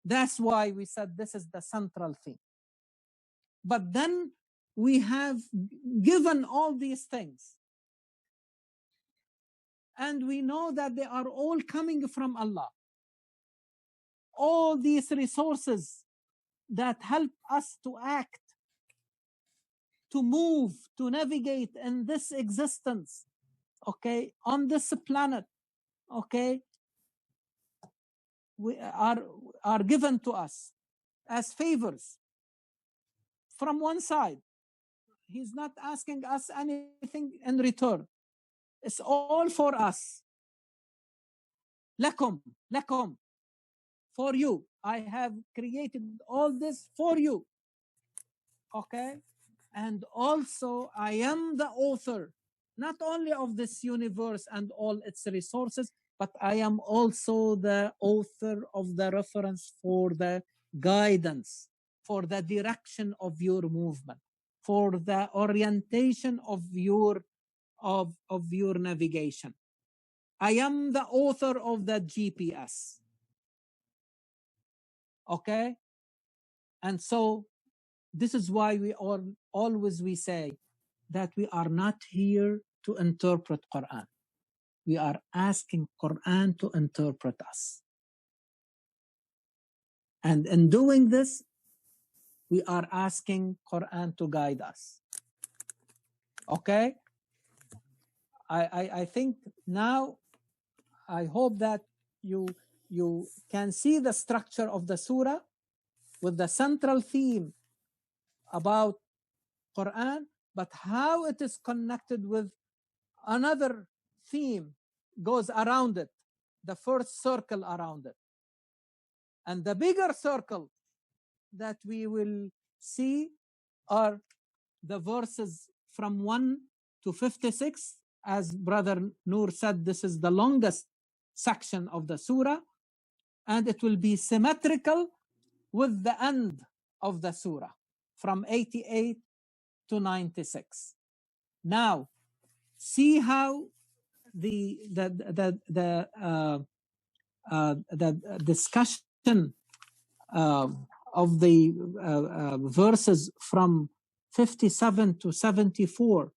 That's why we said this is the central thing. But then we have given all these things, and we know that they are all coming from Allah. All these resources that help us to act, to move, to navigate in this existence, okay, on this planet, okay, we are given to us as favors from one side. He's not asking us anything in return. It's all for us. Lakum, for you. I have created all this for you. Okay? And also, I am the author, not only of this universe and all its resources, but I am also the author of the reference for the guidance for the direction of your movement, for the orientation of your navigation. I am the author of the GPS. Okay? And so this is why we say that we are not here to interpret Quran. We are asking Quran to interpret us. And in doing this, we are asking Quran to guide us. Okay? I think now, I hope that you can see the structure of the surah with the central theme about Quran, but how it is connected with another theme goes around it, the first circle around it. And the bigger circle that we will see are the verses from 1 to 56. As Brother Noor said, this is the longest section of the surah, and it will be symmetrical with the end of the surah from 88 to 96. Now, see how the discussion of the verses from 57 to 74,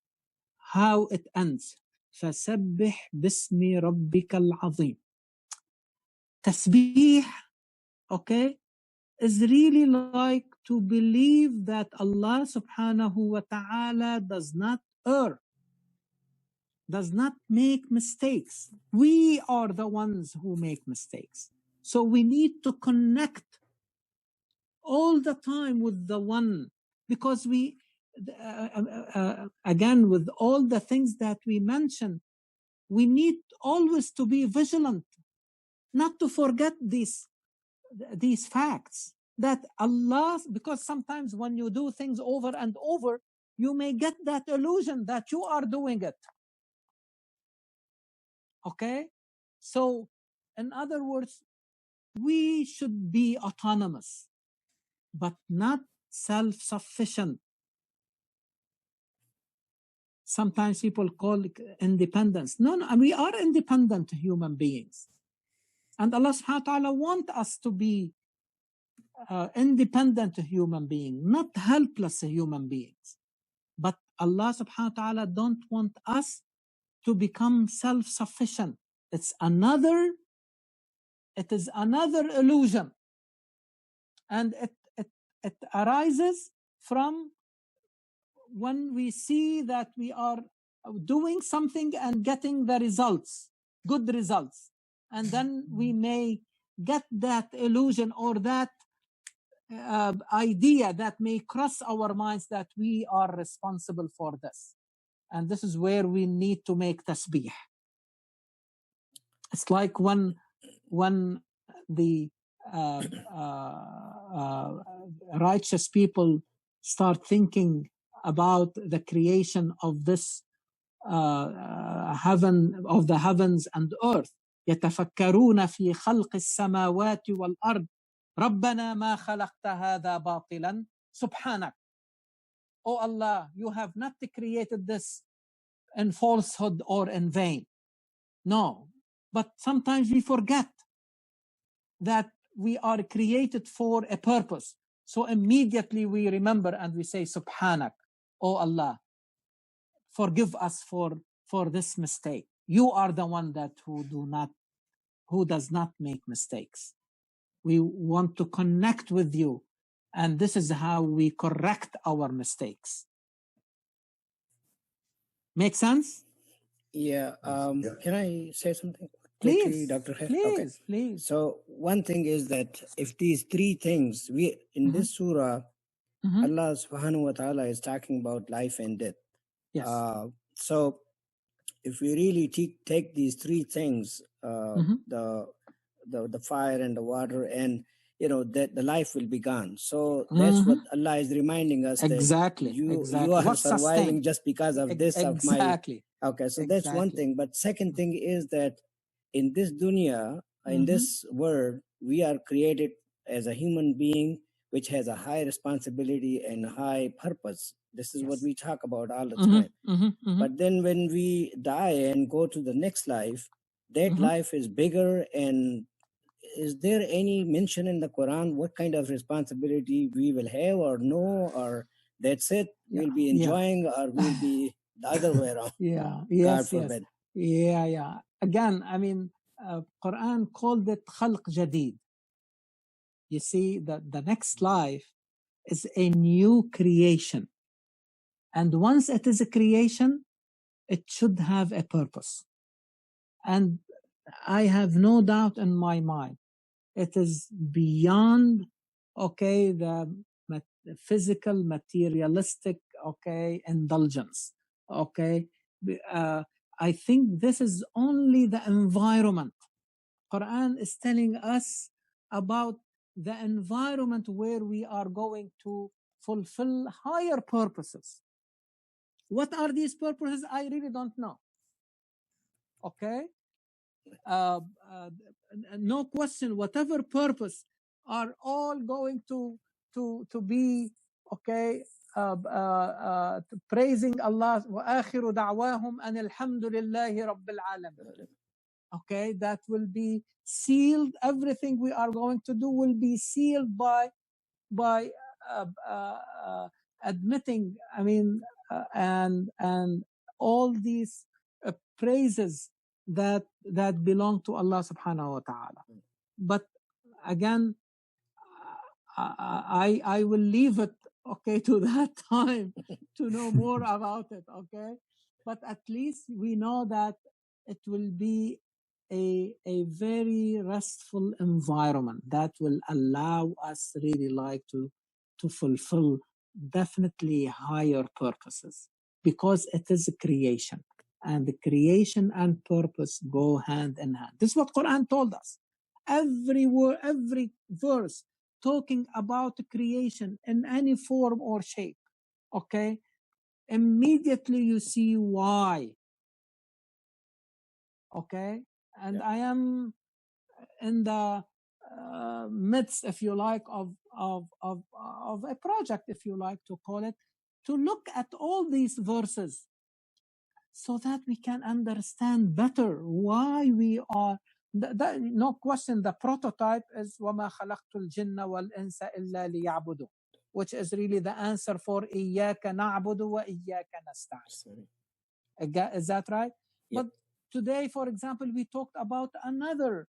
how it ends. فَسَبِّحْ بِاسْمِ رَبِّكَ الْعَظِيمِ. Tasbih, okay, is really like to believe that Allah subhanahu wa ta'ala does not err, does not make mistakes. We are the ones who make mistakes. So we need to connect all the time with the one, because we, again, with all the things that we mentioned, we need always to be vigilant, not to forget these facts. That Allah, because sometimes when you do things over and over, you may get that illusion that you are doing it. Okay? So, in other words, we should be autonomous, but not self-sufficient. Sometimes people call it independence. No, we are independent human beings. And Allah subhanahu wa ta'ala wants us to be independent human beings, not helpless human beings. But Allah subhanahu wa ta'ala don't want us to become self-sufficient. It is another illusion. And it arises from when we see that we are doing something and getting the results, good results. And then we may get that illusion or that idea that may cross our minds that we are responsible for this. And this is where we need to make tasbih. It's like when the righteous people start thinking about the creation of this heaven, of the heavens and earth. يتفكرون في خلق السماوات والأرض ربنا ما خلقت هذا باطلا سبحانك. Oh Allah, you have not created this in falsehood or in vain. No, but sometimes we forget that we are created for a purpose. So immediately we remember and we say, Subhanak, oh Allah, forgive us for this mistake. You are the one that who does not make mistakes. We want to connect with you, and this is how we correct our mistakes. Make sense? Yeah. Can I say something? Please, Dr. Khayr? Please, okay. Please. So one thing is that if these three things, in this surah, Allah subhanahu wa ta'ala is talking about life and death. Yes. So if we really take these three things, the fire and the water, and that the life will be gone. So that's what Allah is reminding us. Exactly. That you are surviving just because of this. Exactly. Okay, so that's one thing. But second thing is that in this dunya, in this world, we are created as a human being which has a high responsibility and high purpose. This is Yes. what we talk about all the time. But then when we die and go to the next life, that life is bigger. And is there any mention in the Quran what kind of responsibility we will have, or no, or that's it, we'll be enjoying, or we'll be the other way around? God forbid. Yeah. Again, I mean, Quran called it khalq jadid. You see that the next life is a new creation. And once it is a creation, it should have a purpose. And I have no doubt in my mind, it is beyond, the physical, materialistic, indulgence. I think this is only the environment. Quran is telling us about the environment where we are going to fulfill higher purposes. What are these purposes? I really don't know. No question, whatever purpose are all going to be praising Allah. وآخر دعواهم أن الحمد لله رب العالمين. That will be sealed. Everything we are going to do will be sealed by admitting, and all these praises that belong to Allah subhanahu wa ta'ala. But again, I will leave it to that time to know more about it. But at least we know that it will be a very restful environment that will allow us really to fulfill definitely higher purposes, because it is a creation, and the creation and purpose go hand in hand. This is what Quran told us. Every word, every verse talking about creation in any form or shape, immediately you see why. And I am in the midst, if you like, of a project, if you like to call it, to look at all these verses so that we can understand better why we are. No question, the prototype is وَمَا خَلَقْتُ الْجِنَّ وَالْإِنسَ إِلَّا لِيَعْبُدُونَ, which is really the answer for إِيَّاكَ نَعْبُدُ وَإِيَّاكَ نَسْتَعِينُ. Is that right? Yep. But today, for example, we talked about another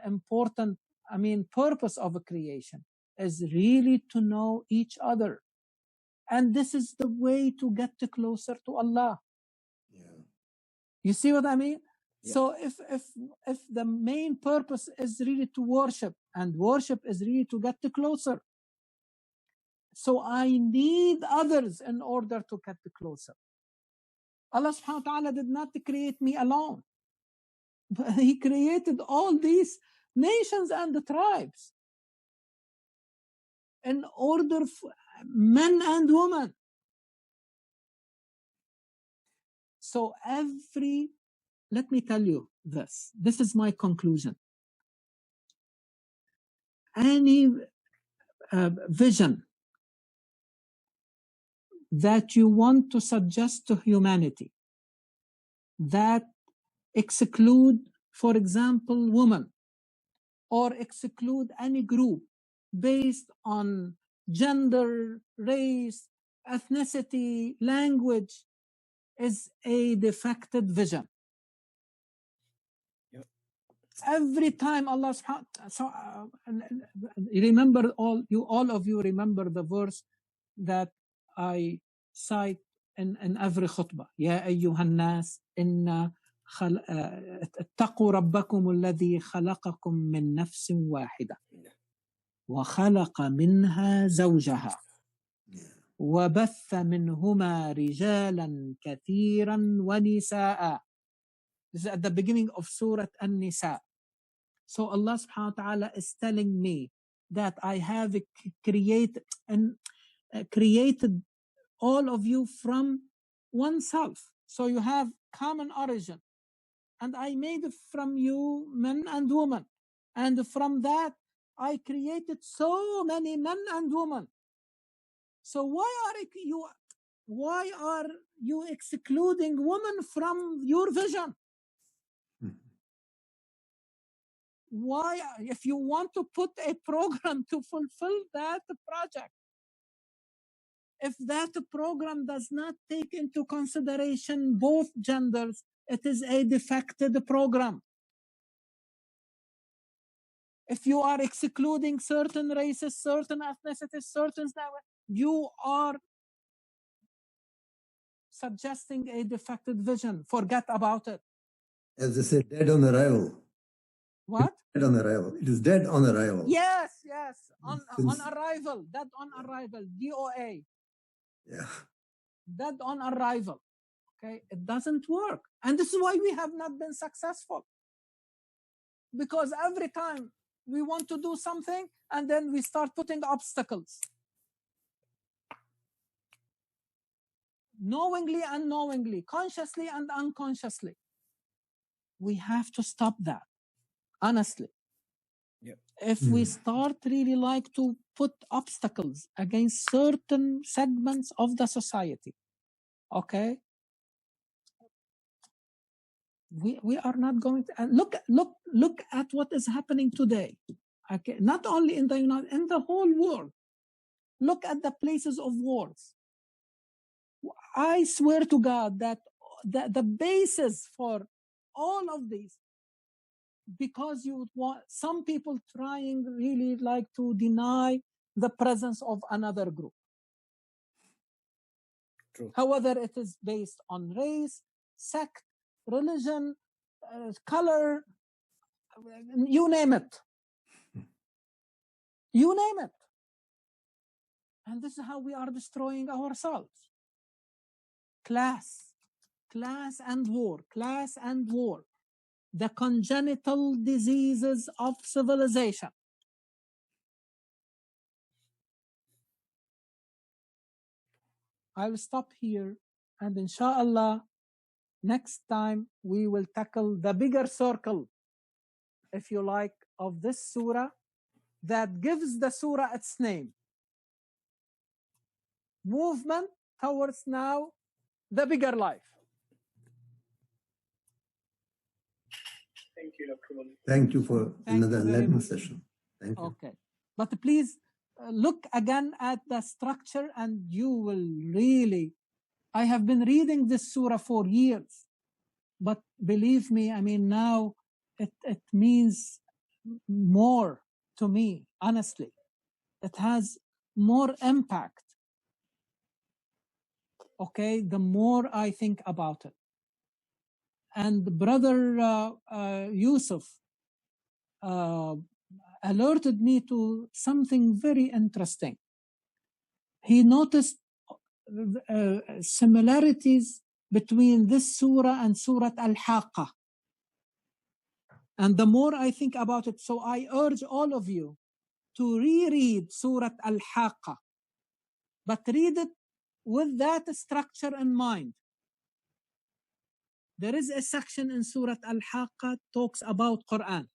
important, purpose of a creation is really to know each other. And this is the way to get closer to Allah. Yeah. You see what I mean? Yeah. So if the main purpose is really to worship, and worship is really to get closer, so I need others in order to get closer. Allah subhanahu wa ta'ala did not create me alone. But He created all these nations and the tribes in order for men and women. So let me tell you this. This is my conclusion. Any vision that you want to suggest to humanity that exclude, for example, women, or exclude any group based on gender, race, ethnicity, language, is a defected vision. Yep. Every time Allah subhanahu wa ta'ala, remember, all of you remember the verse that I cite in every khutbah. يا أيها الناس إن اتقوا ربكم الذي خلقكم من نفس واحدة وخلق منها زوجها وبث منهما رجالا كثيرا ونساء. This is at the beginning of Surah An-Nisa. So Allah subhanahu wa ta'ala is telling me that I have created all of you from oneself. So you have common origin. And I made from you men and women. And from that, I created so many men and women. So why are you excluding women from your vision? Why, if you want to put a program to fulfill that project, if that program does not take into consideration both genders, it is a defected program. If you are excluding certain races, certain ethnicities, you are suggesting a defected vision. Forget about it. As they say, dead on arrival. What? Dead on arrival. It is dead on arrival. Yes. On arrival. Dead on arrival. DOA. Yeah. Dead on arrival. Okay, it doesn't work. And this is why we have not been successful. Because every time we want to do something, and then we start putting obstacles. Knowingly, unknowingly, consciously and unconsciously. We have to stop that, honestly. Yep. If we start really like to put obstacles against certain segments of the society, okay, we are not going to look at what is happening today. Okay, not only in the whole world. Look at the places of wars. I swear to God that the basis for all of these, because you want some people trying really like to deny the presence of another group. True. However, it is based on race, sect, religion, color, you name it. You name it. And this is how we are destroying ourselves. Class and war, class and war. The congenital diseases of civilization. I will stop here, and inshallah, next time we will tackle the bigger circle, if you like, of this surah that gives the surah its name. Movement towards now the bigger life. Thank you, Dr. Walid. Thank you for another enlightening session. Thank you. Okay. But please look again at the structure, and you will really, I have been reading this surah for years, but believe me, I mean, now it means more to me, honestly. It has more impact, okay, the more I think about it. And Brother Yusuf alerted me to something very interesting. He noticed similarities between this surah and Surah Al-Haqqah. And the more I think about it, so I urge all of you to reread Surah Al-Haqqah, but read it with that structure in mind. There is a section in Surah Al-Haqqah talks about Quran.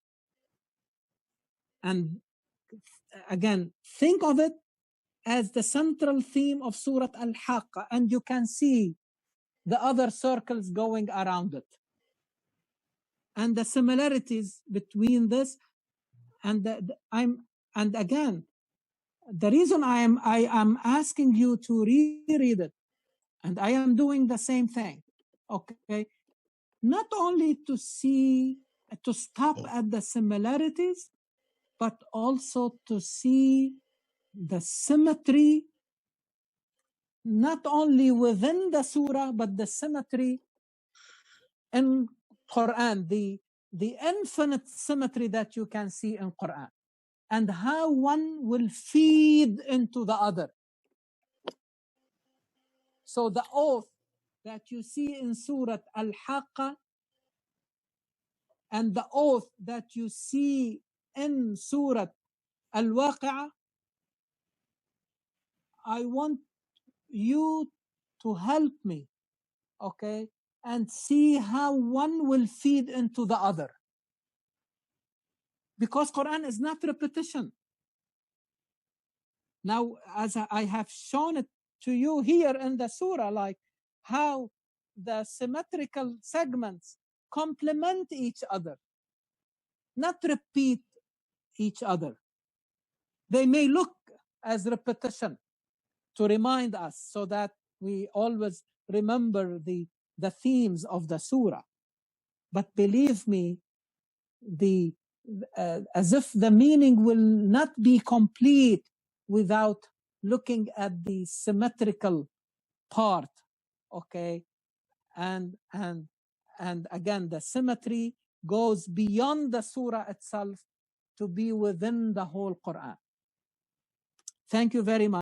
And again, think of it as the central theme of Surah Al-Haqqah, and you can see the other circles going around it. And the similarities between this and and again, the reason I am asking you to reread it, and I am doing the same thing, okay, not only to stop at the similarities, but also to see the symmetry, not only within the surah, but the symmetry in Quran, the infinite symmetry that you can see in Quran, and how one will feed into the other. So the oath that you see in Surah Al-Haqqah and the oath that you see in Surah Al-Waqi, I want you to help me, okay, and see how one will feed into the other. because Quran is not repetition. Now, as I have shown it to you here in the surah, like how the symmetrical segments complement each other, not repeat each other. They may look as repetition to remind us so that we always remember the themes of the surah. But believe me, as if the meaning will not be complete without looking at the symmetrical part, okay? And again, the symmetry goes beyond the surah itself to be within the whole Quran. Thank you very much.